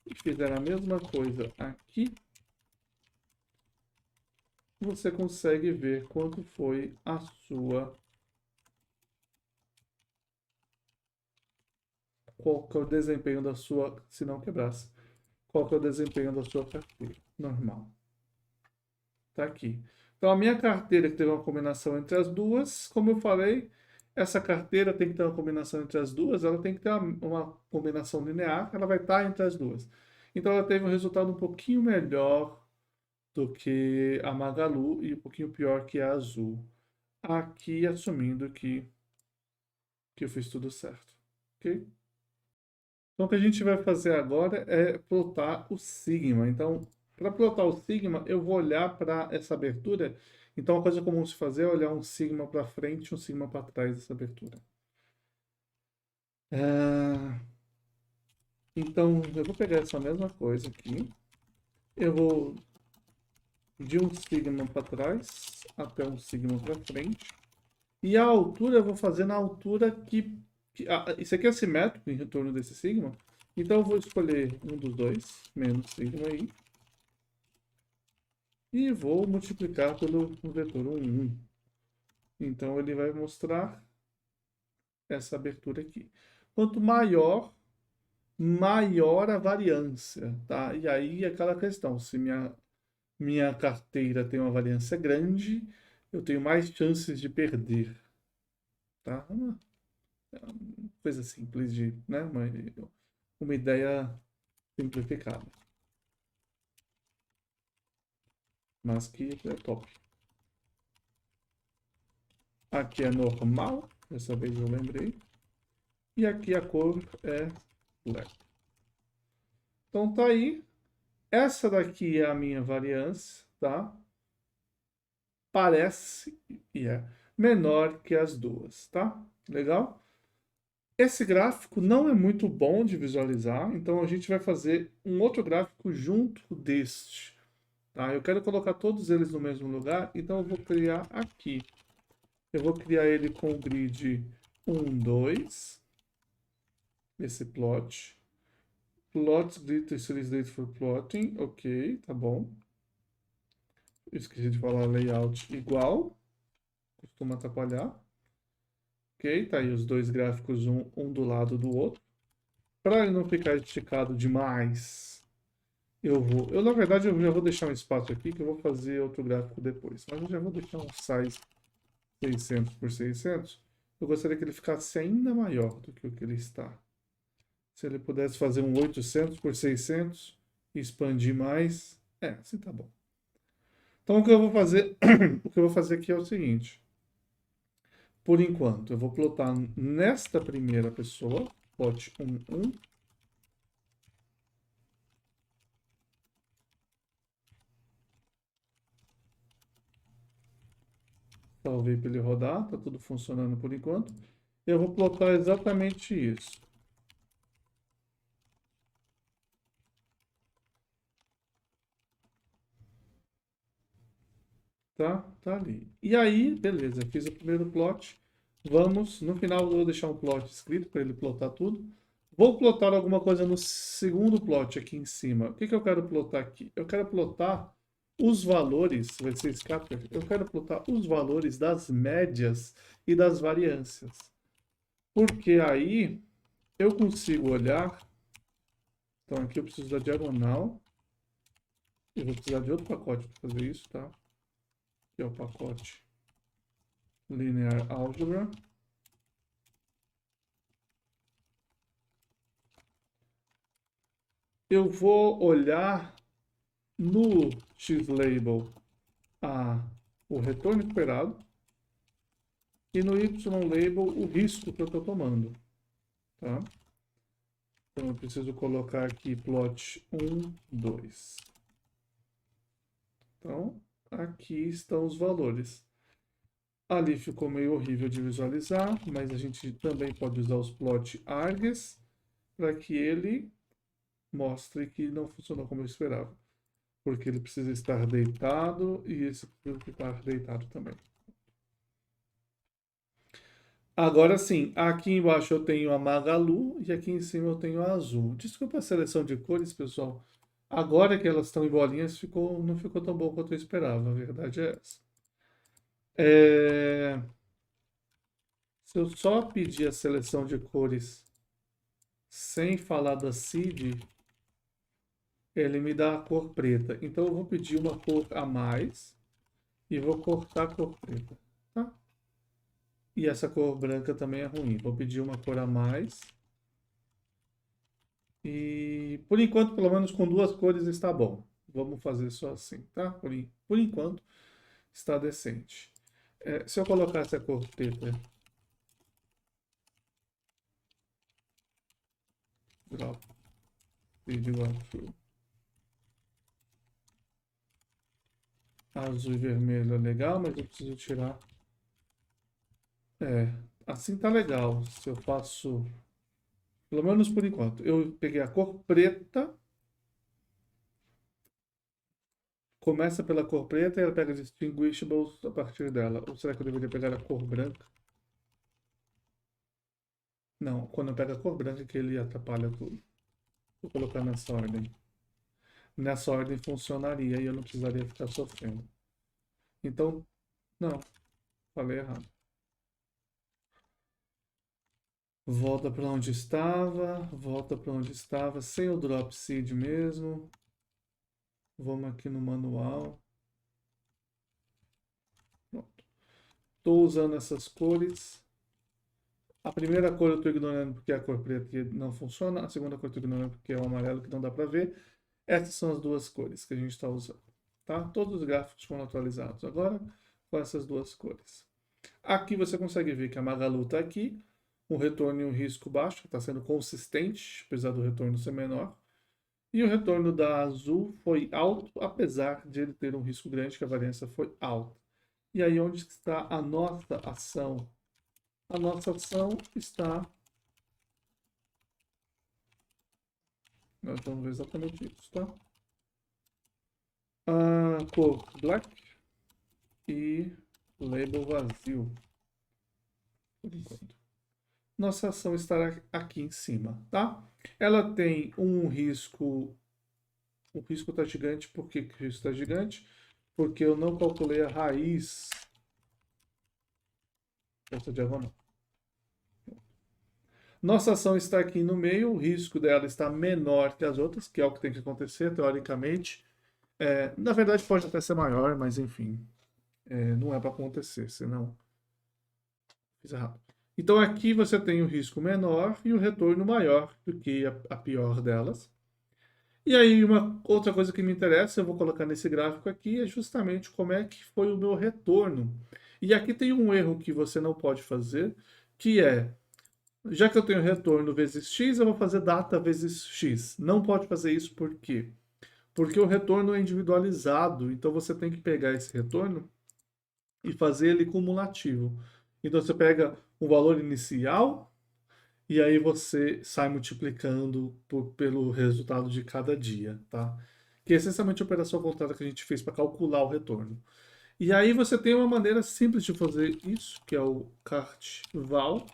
e fizer a mesma coisa aqui, você consegue ver quanto foi a sua... Qual que é o desempenho da sua... Se não quebrasse. Qual que é o desempenho da sua carteira? Normal. Tá aqui. Então, a minha carteira que teve uma combinação entre as duas, como eu falei, essa carteira tem que ter uma combinação entre as duas, ela tem que ter uma combinação linear, ela vai estar entre as duas. Então ela teve um resultado um pouquinho melhor do que a Magalu e um pouquinho pior que a Azul. Aqui assumindo que eu fiz tudo certo, ok? Então o que a gente vai fazer agora é plotar o sigma. Então, para plotar o sigma, eu vou olhar para essa abertura. Então, a coisa comum se fazer é olhar um sigma para frente e um sigma para trás dessa abertura. Então, eu vou pegar essa mesma coisa aqui. Eu vou de um sigma para trás até um sigma para frente. E a altura eu vou fazer na altura isso aqui é simétrico em retorno desse sigma. Então eu vou escolher um dos dois, menos sigma aí. E vou multiplicar pelo vetor 1. Então ele vai mostrar essa abertura aqui. Quanto maior, maior a variância, tá? E aí aquela questão, se minha carteira tem uma variância grande, eu tenho mais chances de perder, tá? Uma coisa simples de, né? Uma ideia simplificada, mas que é top. Aqui é normal, dessa vez eu lembrei. E aqui a cor é black. Então tá aí. Essa daqui é a minha variância, tá? Parece e é menor que as duas, tá? Legal? Esse gráfico não é muito bom de visualizar, então a gente vai fazer um outro gráfico junto deste. Tá? Eu quero colocar todos eles no mesmo lugar, então eu vou criar aqui. Eu vou criar ele com o grid 1, 2. Esse plot. Plots grid series date for plotting. Ok, tá bom. Esqueci de falar layout igual. Costuma atrapalhar. Ok, tá aí os dois gráficos, um do lado do outro. Para ele não ficar esticado demais, eu na verdade eu já vou deixar um espaço aqui que eu vou fazer outro gráfico depois. Mas eu já vou deixar um size 600 por 600. Eu gostaria que ele ficasse ainda maior do que o que ele está. Se ele pudesse fazer um 800 por 600 e expandir mais, assim tá bom. Então o que eu vou fazer, o que eu vou fazer aqui é o seguinte. Por enquanto, eu vou plotar nesta primeira pessoa, plot 1, 1. Salvei para ele rodar, tá tudo funcionando por enquanto. Eu vou plotar exatamente isso. Tá? Tá ali. E aí, beleza, fiz o primeiro plot. Vamos, no final eu vou deixar um plot escrito para ele plotar tudo. Vou plotar alguma coisa no segundo plot aqui em cima. O que eu quero plotar aqui? Eu quero plotar os valores, vai ser scatter, eu quero plotar os valores das médias e das variâncias. Porque aí eu consigo olhar. Então aqui eu preciso da diagonal. Eu vou precisar de outro pacote para fazer isso, tá? Que é o pacote Linear Algebra. Eu vou olhar no xlabel o retorno esperado e no ylabel o risco que eu estou tomando, tá? Então eu preciso colocar aqui plot 1, 2. Então aqui estão os valores. Ali ficou meio horrível de visualizar, mas a gente também pode usar os plot args para que ele mostre que não funcionou como eu esperava. Porque ele precisa estar deitado e esse precisa estar deitado também. Agora sim, aqui embaixo eu tenho a Magalu e aqui em cima eu tenho a Azul. Desculpa a seleção de cores, pessoal. Agora que elas estão em bolinhas, não ficou tão bom quanto eu esperava. A verdade é essa. Se eu só pedir a seleção de cores sem falar da seed, ele me dá a cor preta. Então eu vou pedir uma cor a mais e vou cortar a cor preta, tá? E essa cor branca também é ruim. Vou pedir uma cor a mais E por enquanto, pelo menos com duas cores está bom. Vamos fazer só assim, tá? Por enquanto está decente. Se eu colocasse a cor preta, drop seed igual true. Azul e vermelho é legal, mas eu preciso tirar. É, assim tá legal. Se eu faço, pelo menos por enquanto, eu peguei a cor preta, começa pela cor preta e ela pega distinguishables a partir dela. Ou será que eu deveria pegar a cor branca? Não, quando eu pego a cor branca que ele atrapalha tudo. Vou colocar nessa ordem. Nessa ordem funcionaria e eu não precisaria ficar sofrendo. Então, não, falei errado. Volta para onde estava, sem o drop seed mesmo. Vamos aqui no manual. Estou usando essas cores. A primeira cor eu estou ignorando porque é a cor preta que não funciona. A segunda cor eu estou ignorando porque é o amarelo que não dá para ver. Essas são as duas cores que a gente está usando. Tá? Todos os gráficos foram atualizados agora com essas duas cores. Aqui você consegue ver que a Magalu está aqui. Um retorno e um risco baixo, está sendo consistente, apesar do retorno ser menor. E o retorno da Azul foi alto, apesar de ele ter um risco grande, que a variância foi alta. E aí onde está a nossa ação? A nossa ação está... Nós vamos ver exatamente isso, tá? A cor black e label vazio, por enquanto. Nossa ação estará aqui em cima, tá? Ela tem um risco... O risco está gigante. Por que o risco está gigante? Porque eu não calculei a raiz dessa diagonal. Nossa ação está aqui no meio, o risco dela está menor que as outras, que é o que tem que acontecer, teoricamente. Na verdade, pode até ser maior, mas enfim, não é para acontecer, senão fiz errado. Então aqui você tem o risco menor e o retorno maior do que a pior delas. E aí uma outra coisa que me interessa, eu vou colocar nesse gráfico aqui, é justamente como é que foi o meu retorno. E aqui tem um erro que você não pode fazer, que é já que eu tenho retorno vezes x, eu vou fazer data vezes x. Não pode fazer isso por quê? Porque o retorno é individualizado, então você tem que pegar esse retorno e fazer ele cumulativo. Então você pega o valor inicial e aí você sai multiplicando pelo resultado de cada dia, tá? Que é essencialmente a operação contrária que a gente fez para calcular o retorno. E aí você tem uma maneira simples de fazer isso, que é o CART-VAL,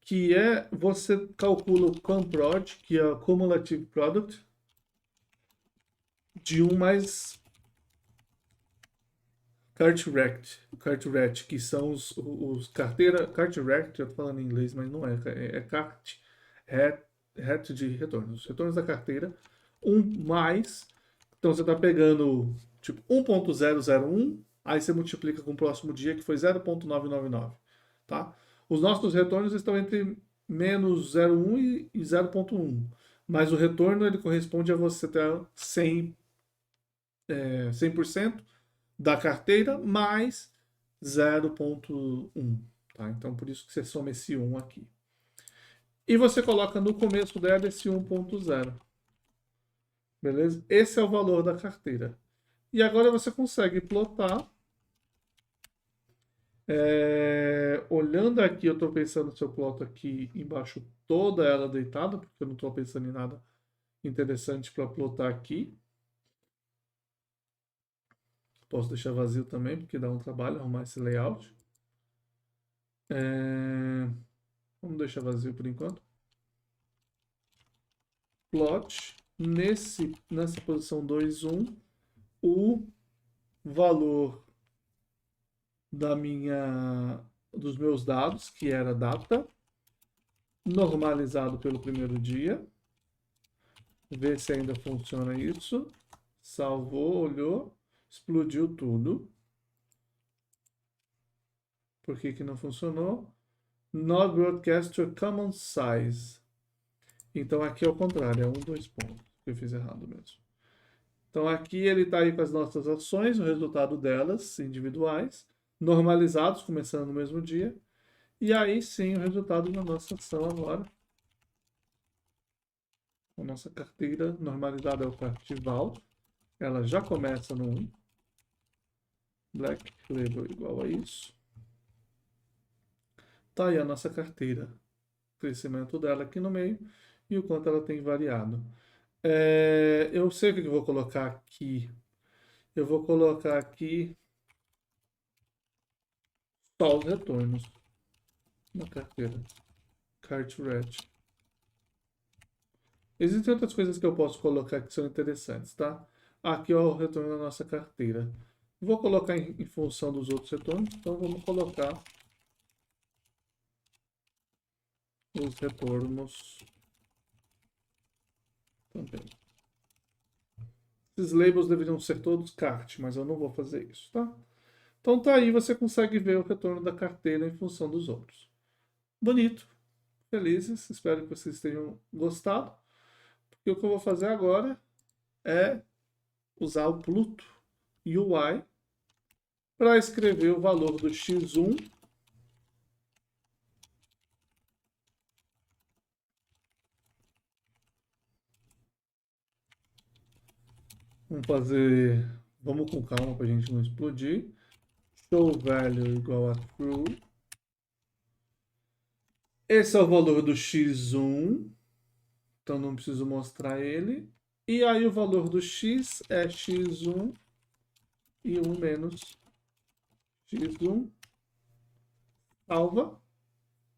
que é você calcula o COMPROD, que é o Cumulative Product, de 1 mais CART-RECT, que são os carteira, CART-RECT, eu tô falando em inglês, mas não é CART de retornos, os retornos da carteira, 1 mais, então você está pegando tipo 1.001, aí você multiplica com o próximo dia, que foi 0.999, tá? Os nossos retornos estão entre menos 0,1 e 0,1. Mas o retorno ele corresponde a você ter 100% da carteira mais 0,1. Tá? Então, por isso que você soma esse 1 aqui. E você coloca no começo dela esse 1,0. Beleza? Esse é o valor da carteira. E agora você consegue plotar. Olhando aqui, eu estou pensando se eu ploto aqui embaixo toda ela deitada, porque eu não estou pensando em nada interessante para plotar aqui. Posso deixar vazio também, porque dá um trabalho arrumar esse layout. Vamos deixar vazio por enquanto. Plot, nessa posição 2, 1, o valor dos meus dados, que era data, normalizado pelo primeiro dia. Ver se ainda funciona isso. Salvou, olhou, explodiu tudo. Por que não funcionou? Not broadcast to common size. Então aqui é o contrário, é 1, 2 pontos. Eu fiz errado mesmo. Então aqui ele está aí com as nossas ações, o resultado delas, individuais, normalizados, começando no mesmo dia. E aí sim o resultado da nossa ação agora. A nossa carteira normalizada é o Cartival. Ela já começa no 1. Black Label igual a isso. Tá aí a nossa carteira. O crescimento dela aqui no meio e o quanto ela tem variado. Eu sei o que eu vou colocar aqui. Eu vou colocar aqui só os retornos na carteira. Cartwright. Existem outras coisas que eu posso colocar que são interessantes, tá? Aqui ó, o retorno da nossa carteira. Vou colocar em função dos outros retornos, então vamos colocar os retornos também. Esses labels deveriam ser todos cart, mas eu não vou fazer isso, tá? Então tá aí, você consegue ver o retorno da carteira em função dos outros. Bonito, felizes, espero que vocês tenham gostado. E o que eu vou fazer agora é usar o Pluto UI para escrever o valor do x1 vamos com calma para a gente não explodir. Show value igual a true. Esse é o valor do x1, então não preciso mostrar ele. E aí o valor do x é x1 e 1 menos x1. Salva.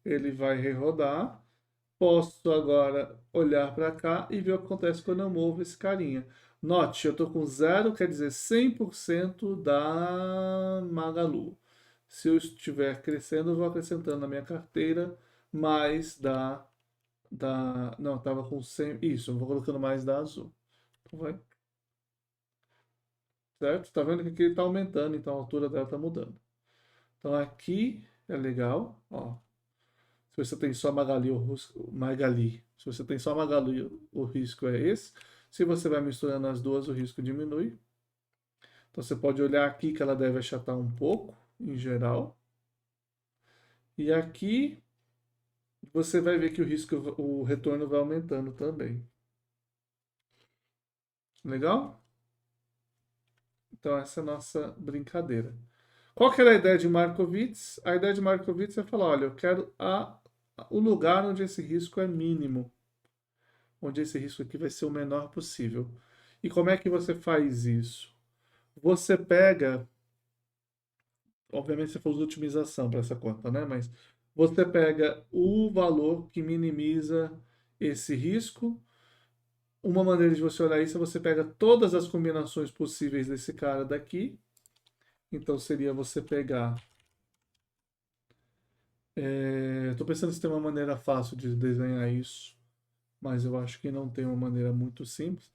Ele vai rerodar. Posso agora olhar para cá e ver o que acontece quando eu movo esse carinha. Note, eu estou com 0, quer dizer 100% da Magalu. Se eu estiver crescendo, eu vou acrescentando na minha carteira mais não, estava com 100, isso, eu vou colocando mais da Azul. Então vai, certo? Tá vendo que aqui ele está aumentando, então a altura dela está mudando. Então aqui é legal, ó. Se você tem só Magali, se você tem só Magali, o risco é esse. Se você vai misturando as duas, o risco diminui. Então você pode olhar aqui que ela deve achatar um pouco, em geral. E aqui você vai ver que o retorno vai aumentando também. Legal? Então essa é a nossa brincadeira. Qual que era a ideia de Markowitz? A ideia de Markowitz é falar, olha, eu quero o lugar onde esse risco é mínimo. Onde esse risco aqui vai ser o menor possível. E como é que você faz isso? Você pega, obviamente você faz otimização para essa conta, né? Mas você pega o valor que minimiza esse risco. Uma maneira de você olhar isso é você pega todas as combinações possíveis desse cara daqui. Então seria você pegar. Estou pensando se tem uma maneira fácil de desenhar isso, mas eu acho que não tem uma maneira muito simples.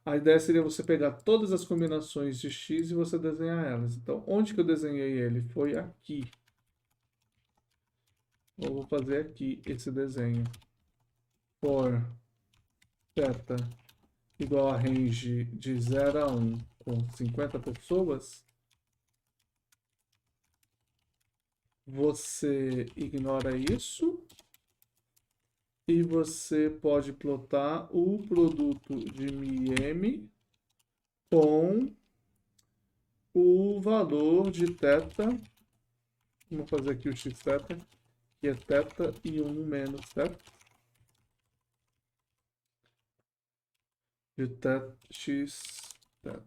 A ideia seria você pegar todas as combinações de x e você desenhar elas. Então, onde que eu desenhei ele? Foi aqui. Eu vou fazer aqui esse desenho. For θ igual a range de 0 a 1 com 50 pessoas, você ignora isso e você pode plotar o produto de μm com o valor de θ. Vamos fazer aqui o xθ, que é θ e 1 menos θ. De x θ.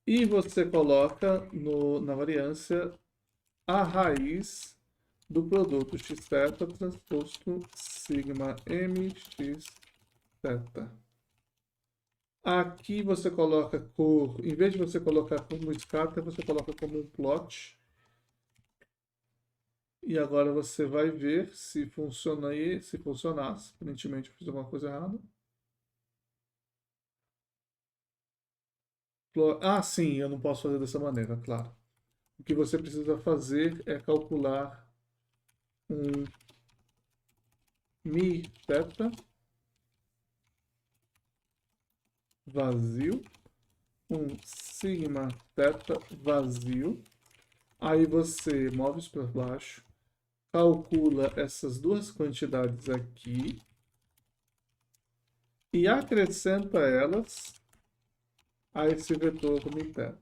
E você coloca na variância a raiz do produto xθ transposto sigma mx θ. Aqui você coloca em vez de você colocar como scatter, você coloca como um plot. E agora você vai ver se funciona aí, se funcionasse. Aparentemente eu fiz alguma coisa errada. Ah, sim, eu não posso fazer dessa maneira, claro. O que você precisa fazer é calcular um mi θ vazio, um sigma θ vazio. Aí você move isso para baixo, calcula essas duas quantidades aqui e acrescenta elas a esse vetor mi θ.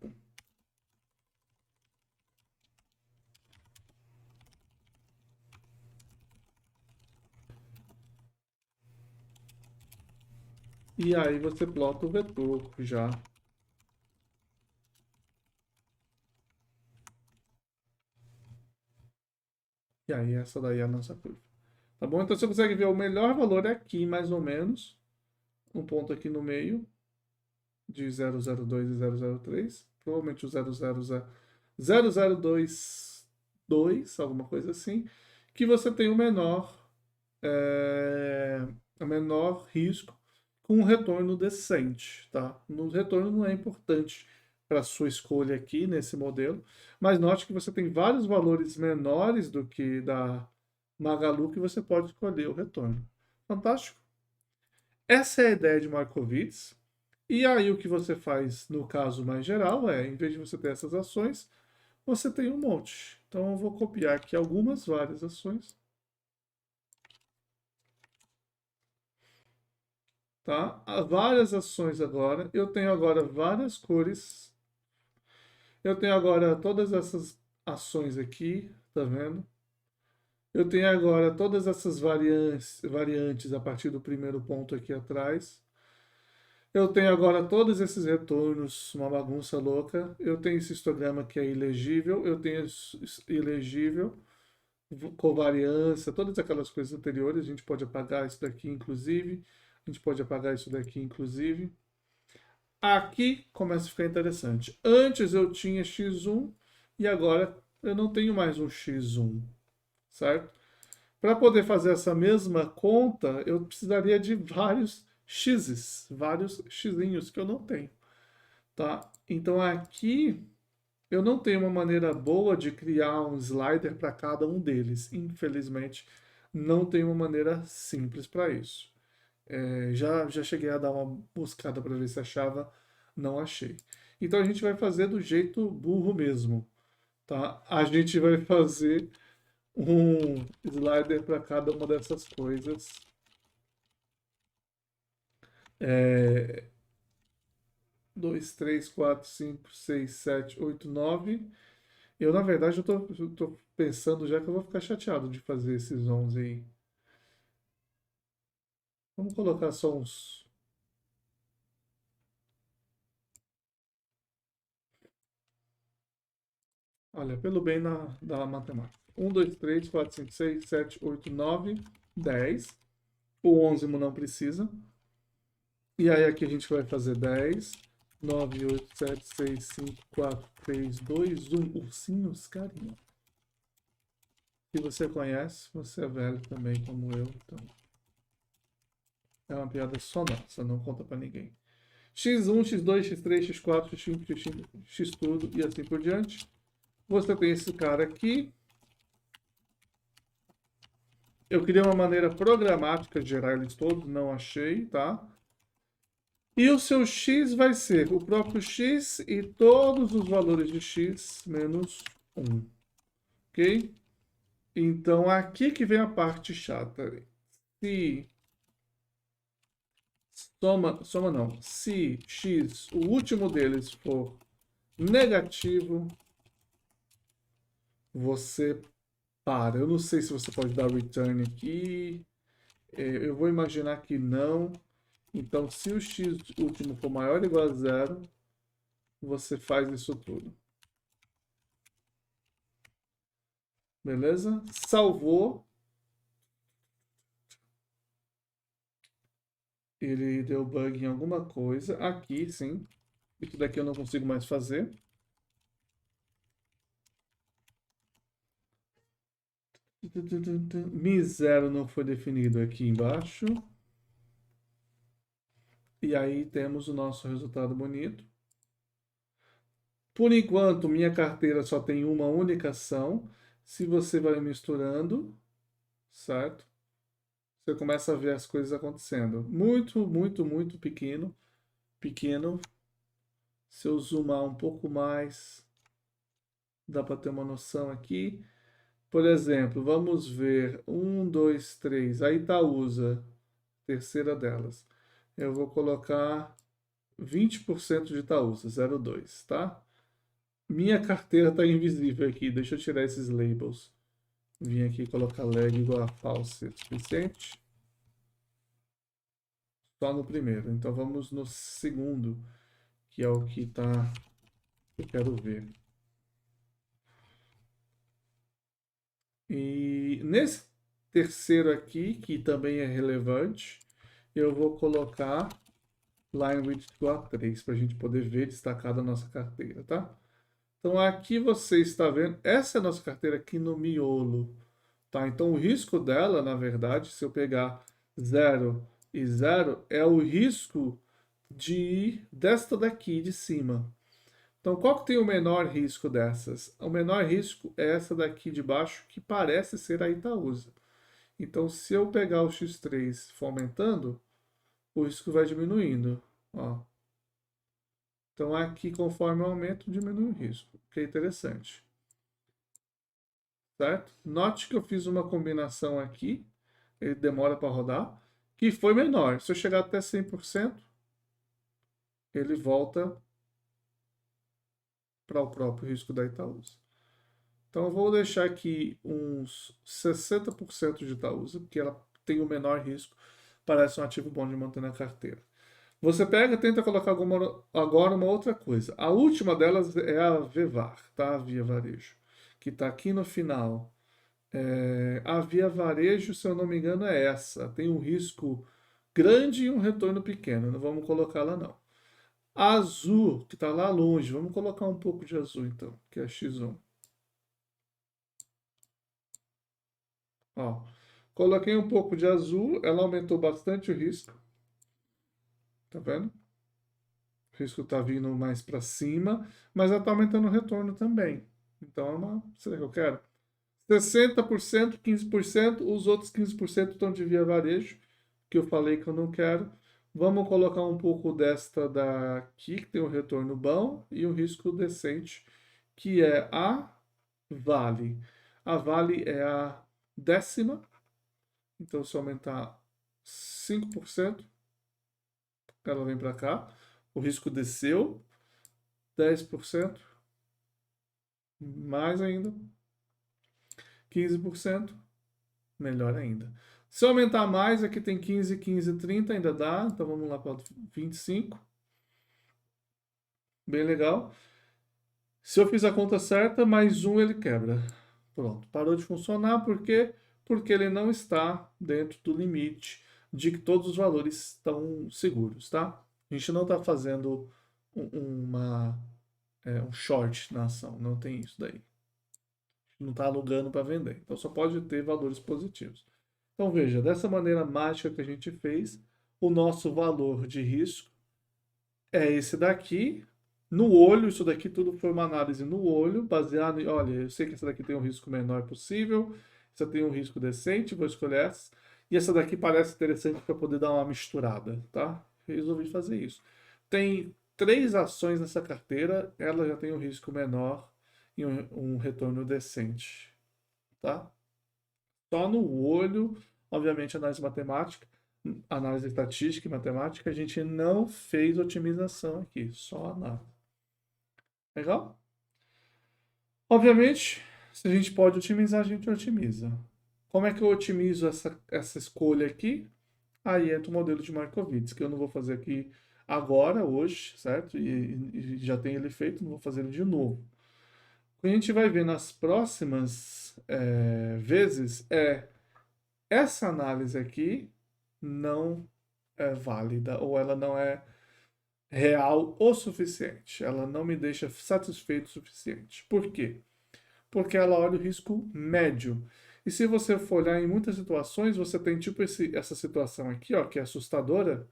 E aí você plota o vetor já. E aí essa daí é a nossa curva. Tá bom? Então você consegue ver o melhor valor é aqui, mais ou menos. Um ponto aqui no meio, de 002 e 003. Provavelmente o 0022, alguma coisa assim. Que você tem o menor risco com um retorno decente, tá? No retorno não é importante para a sua escolha aqui nesse modelo, mas note que você tem vários valores menores do que da Magalu que você pode escolher o retorno. Fantástico. Essa é a ideia de Markowitz. E aí o que você faz no caso mais geral é, em vez de você ter essas ações, você tem um monte. Então eu vou copiar aqui várias ações. Tá? Há várias ações agora. Eu tenho agora várias cores. Eu tenho agora todas essas ações aqui, tá vendo? Eu tenho agora todas essas variantes a partir do primeiro ponto aqui atrás. Eu tenho agora todos esses retornos, uma bagunça louca. Eu tenho esse histograma que é ilegível. Eu tenho ilegível, covariância, todas aquelas coisas anteriores. A gente pode apagar isso daqui, inclusive. A gente pode apagar isso daqui, inclusive. Aqui começa a ficar interessante. Antes eu tinha x1 e agora eu não tenho mais um x1, certo? Para poder fazer essa mesma conta, eu precisaria de vários x's, vários xzinhos que eu não tenho, tá? Então aqui eu não tenho uma maneira boa de criar um slider para cada um deles. Infelizmente, não tenho uma maneira simples para isso. Já cheguei a dar uma buscada para ver se achava, não achei. Então a gente vai fazer do jeito burro mesmo, tá? A gente vai fazer um slider para cada uma dessas coisas. 2, 3, 4, 5, 6, 7, 8, 9. Eu, na verdade, eu tô pensando já que eu vou ficar chateado de fazer esses 11 aí. Vamos colocar só uns. Olha, pelo bem da matemática. 1, 2, 3, 4, 5, 6, 7, 8, 9, 10. O 11 não precisa. E aí aqui a gente vai fazer 10, 9, 8, 7, 6, 5, 4, 3, 2, 1. Ursinhos carinho. Se você conhece, você é velho também como eu. Então é uma piada só nossa, não conta pra ninguém. X1, X2, X3, X4, X5, X5, X tudo e assim por diante. Você tem esse cara aqui. Eu queria uma maneira programática de gerar eles todos, não achei, tá? E o seu x vai ser o próprio x e todos os valores de x menos 1. Ok? Então, aqui que vem a parte chata. Se soma não. Se x, o último deles, for negativo, você para. Eu não sei se você pode dar return aqui. Eu vou imaginar que não. Então, se o x último for maior ou igual a zero, você faz isso tudo. Beleza? Salvou. Ele deu bug em alguma coisa. Aqui, sim. Isso daqui eu não consigo mais fazer. Mi0 não foi definido aqui embaixo. E aí temos o nosso resultado bonito. Por enquanto, minha carteira só tem uma única ação. Se você vai misturando, certo? você começa a ver as coisas acontecendo. Muito, muito, muito pequeno. Pequeno. Se eu zoomar um pouco mais, dá para ter uma noção aqui. Por exemplo, vamos ver. 1, 2, 3. A Itaúsa, terceira delas. Eu vou colocar 20% de Itaúsa, 0,2, tá? Minha carteira está invisível aqui. Deixa eu tirar esses labels. Vim aqui colocar leg igual a false é suficiente. Só no primeiro. Então vamos no segundo, que é o que eu quero ver. E nesse terceiro aqui, que também é relevante, eu vou colocar line width igual a 3, para a gente poder ver destacado a nossa carteira, tá? Então aqui você está vendo, essa é a nossa carteira aqui no miolo, tá? Então o risco dela, na verdade, se eu pegar 0 e 0, é o risco desta daqui de cima. Então qual que tem o menor risco dessas? O menor risco é essa daqui de baixo, que parece ser a Itaúsa. Então se eu pegar o X3 for aumentando, o risco vai diminuindo, ó. Então aqui, conforme o aumento, diminui o risco, que é interessante. Certo? Note que eu fiz uma combinação aqui, ele demora para rodar, que foi menor. Se eu chegar até 100%, ele volta para o próprio risco da Itaúsa. Então eu vou deixar aqui uns 60% de Itaúsa, porque ela tem o menor risco, parece um ativo bom de manter na carteira. Você pega e tenta colocar agora uma outra coisa. A última delas é a Vevar, tá? A Via Varejo, que está aqui no final. A Via Varejo, se eu não me engano, é essa. Tem um risco grande e um retorno pequeno. Não vamos colocar lá, não. A Azul, que está lá longe. Vamos colocar um pouco de azul, então, que é a X1. Ó, coloquei um pouco de azul, ela aumentou bastante o risco. Tá vendo? O risco está vindo mais para cima, mas ela está aumentando o retorno também. Então, será que eu quero? 60%, 15%, os outros 15% estão de via varejo, que eu falei que eu não quero. Vamos colocar um pouco desta daqui, que tem um retorno bom, e um risco decente, que é a Vale. A Vale é a 10ª, então se eu aumentar 5%, ela vem para cá. O risco desceu, 10%, mais ainda, 15%, melhor ainda. Se eu aumentar mais, aqui tem 15, 15, 30, ainda dá. Então vamos lá para 25. Bem legal. Se eu fiz a conta certa, mais um ele quebra. Pronto, parou de funcionar. Por quê? Porque ele não está dentro do limite de que todos os valores estão seguros, tá? A gente não está fazendo um short na ação, não tem isso daí. Não está alugando para vender. Então só pode ter valores positivos. Então veja, dessa maneira mágica que a gente fez, o nosso valor de risco é esse daqui. No olho, isso daqui tudo foi uma análise no olho, baseado em, olha, eu sei que essa daqui tem um risco menor possível, essa tem um risco decente, vou escolher essa. E essa daqui parece interessante para poder dar uma misturada, tá? Resolvi fazer isso. Tem 3 ações nessa carteira, ela já tem um risco menor e um retorno decente, tá? Só no olho, obviamente, análise estatística e matemática, a gente não fez otimização aqui, só análise. Legal? Obviamente, se a gente pode otimizar, a gente otimiza. Como é que eu otimizo essa escolha aqui? Aí entra o modelo de Markowitz, que eu não vou fazer aqui agora, hoje, certo? E já tem ele feito, não vou fazer ele de novo. O que a gente vai ver nas próximas vezes essa análise aqui não é válida ou ela não é real o suficiente. Ela não me deixa satisfeito o suficiente. Por quê? Porque ela olha o risco médio. E se você for olhar em muitas situações, você tem tipo essa situação aqui, ó, que é assustadora,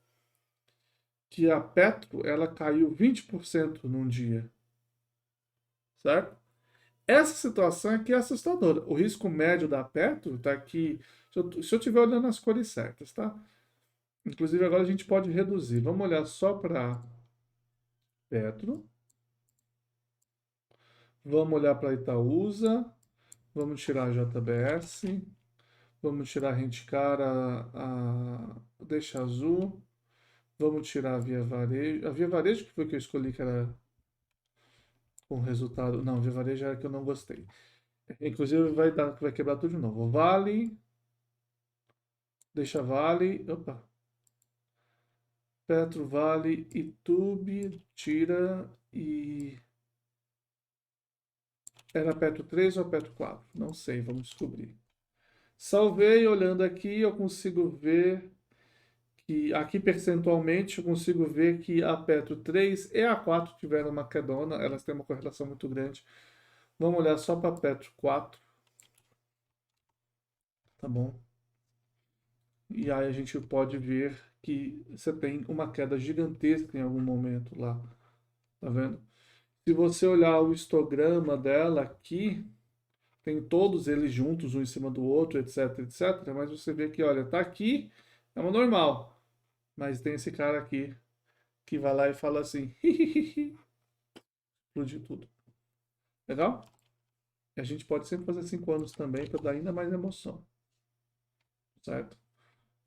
que a Petro ela caiu 20% num dia, certo? Essa situação aqui é assustadora. O risco médio da Petro está aqui. Se eu estiver olhando as cores certas, tá? Inclusive agora a gente pode reduzir. Vamos olhar só para Petro. Vamos olhar para Itaúsa. Vamos tirar a JBS. Vamos tirar a Rentcar, deixa azul. Vamos tirar a Via Varejo. A Via Varejo que foi que eu escolhi que era com resultado. Não, a Via Varejo era que eu não gostei. Inclusive vai quebrar tudo de novo. Vale. Deixa Vale. Opa. Petro, Vale, Itube, tira e. Era Petro 3 ou Petro 4? Não sei, vamos descobrir. Salvei, olhando aqui, eu consigo ver que aqui percentualmente eu consigo ver que a Petro 3 e a 4 tiveram uma quedona, elas têm uma correlação muito grande. Vamos olhar só para a Petro 4, tá bom? E aí a gente pode ver que você tem uma queda gigantesca em algum momento lá, tá vendo? Se você olhar o histograma dela aqui, tem todos eles juntos, um em cima do outro, etc, etc. Mas você vê que, olha, tá aqui, é uma normal. Mas tem esse cara aqui que vai lá e fala assim, explode tudo. Legal? E a gente pode sempre fazer 5 anos também para dar ainda mais emoção, certo?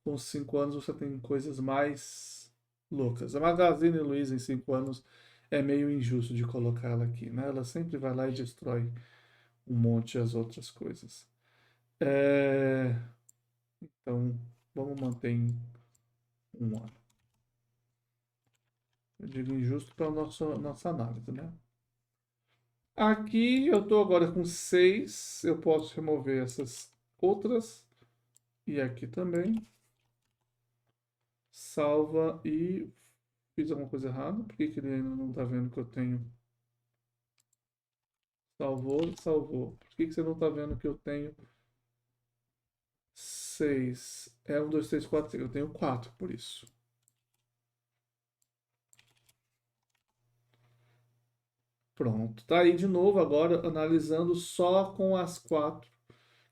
Com 5 anos você tem coisas mais loucas. A Magazine Luiza em 5 anos é meio injusto de colocá-la aqui, né? Ela sempre vai lá e destrói um monte as outras coisas. Então, vamos manter em 1 ano. Eu digo injusto para a nossa análise, né? Aqui eu estou agora com 6. Eu posso remover essas outras. E aqui também. Salva e fiz alguma coisa errada. Por que ele ainda não está vendo que eu tenho? Salvou, salvou. Por que você não está vendo que eu tenho 6? É 1, 2, 3, 4, 5. Eu tenho 4, por isso. Pronto. Tá aí de novo agora analisando só com as 4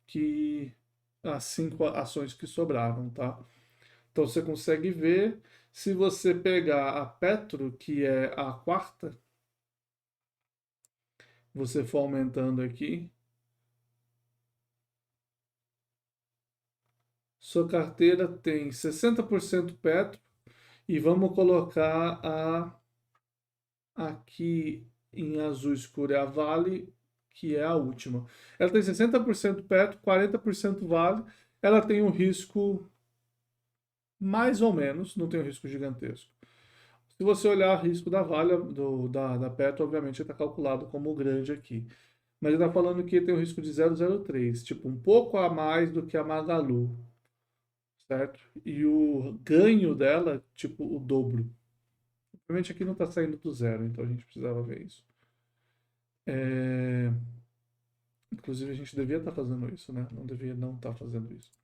que as 5 ações que sobraram, tá? Então você consegue ver, se você pegar a Petro, que é a quarta, você for aumentando aqui, sua carteira tem 60% Petro e vamos colocar aqui em azul escuro é a Vale, que é a última. Ela tem 60% Petro, 40% Vale. Ela tem um risco mais ou menos, não tem um risco gigantesco. Se você olhar o risco da Vale, da Petro, obviamente está calculado como grande aqui. Mas ele está falando que tem um risco de 0,03, tipo um pouco a mais do que a Magalu, certo? E o ganho dela, tipo o dobro. Obviamente aqui não está saindo do zero, então a gente precisava ver isso. Inclusive a gente devia estar fazendo isso, né? Não devia não estar fazendo isso.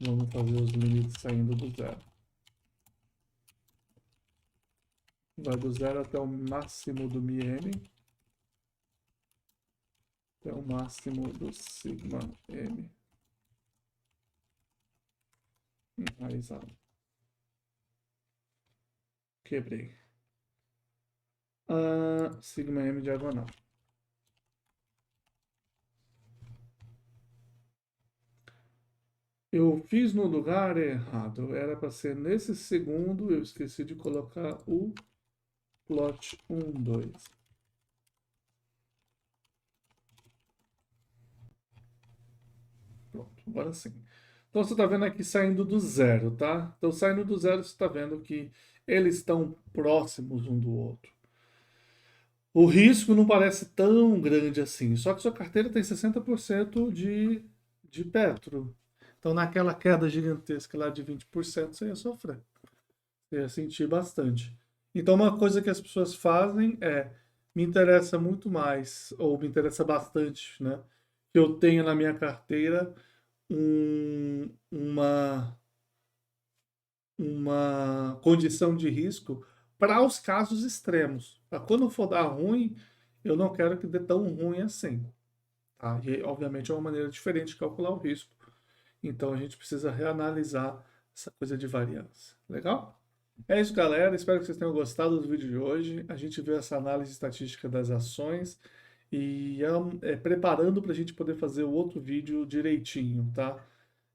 Vamos fazer os limites saindo do zero. Vai do zero até o máximo do MiM. Até o máximo do sigma M. Enraizado. Quebrei. Sigma M diagonal. Eu fiz no lugar errado. Era para ser nesse segundo. Eu esqueci de colocar o plot 1, 2. Pronto, agora sim. Então você está vendo aqui saindo do zero, tá? Então saindo do zero você está vendo que eles estão próximos um do outro. O risco não parece tão grande assim, só que sua carteira tem 60% de Petro. Então naquela queda gigantesca lá de 20% você ia sofrer. Você ia sentir bastante. Então uma coisa que as pessoas fazem é, me interessa muito mais, ou me interessa bastante, né? Que eu tenha na minha carteira uma condição de risco para os casos extremos. Para quando for dar ruim, eu não quero que dê tão ruim assim. Tá? E, obviamente, é uma maneira diferente de calcular o risco. Então, a gente precisa reanalisar essa coisa de variância. Legal? É isso, galera. Espero que vocês tenham gostado do vídeo de hoje. A gente viu essa análise estatística das ações e preparando para a gente poder fazer o outro vídeo direitinho, tá?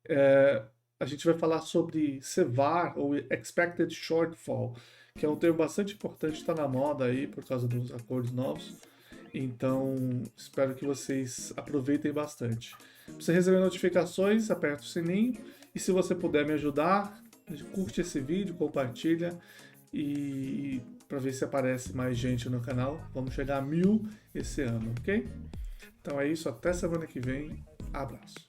É, a gente vai falar sobre CVAR, ou Expected Shortfall, que é um termo bastante importante, está na moda aí por causa dos acordos novos. Então, espero que vocês aproveitem bastante. Para você receber notificações, aperta o sininho. E se você puder me ajudar, curte esse vídeo, compartilha e para ver se aparece mais gente no canal. Vamos chegar a 1000 esse ano, ok? Então é isso, até semana que vem. Abraço.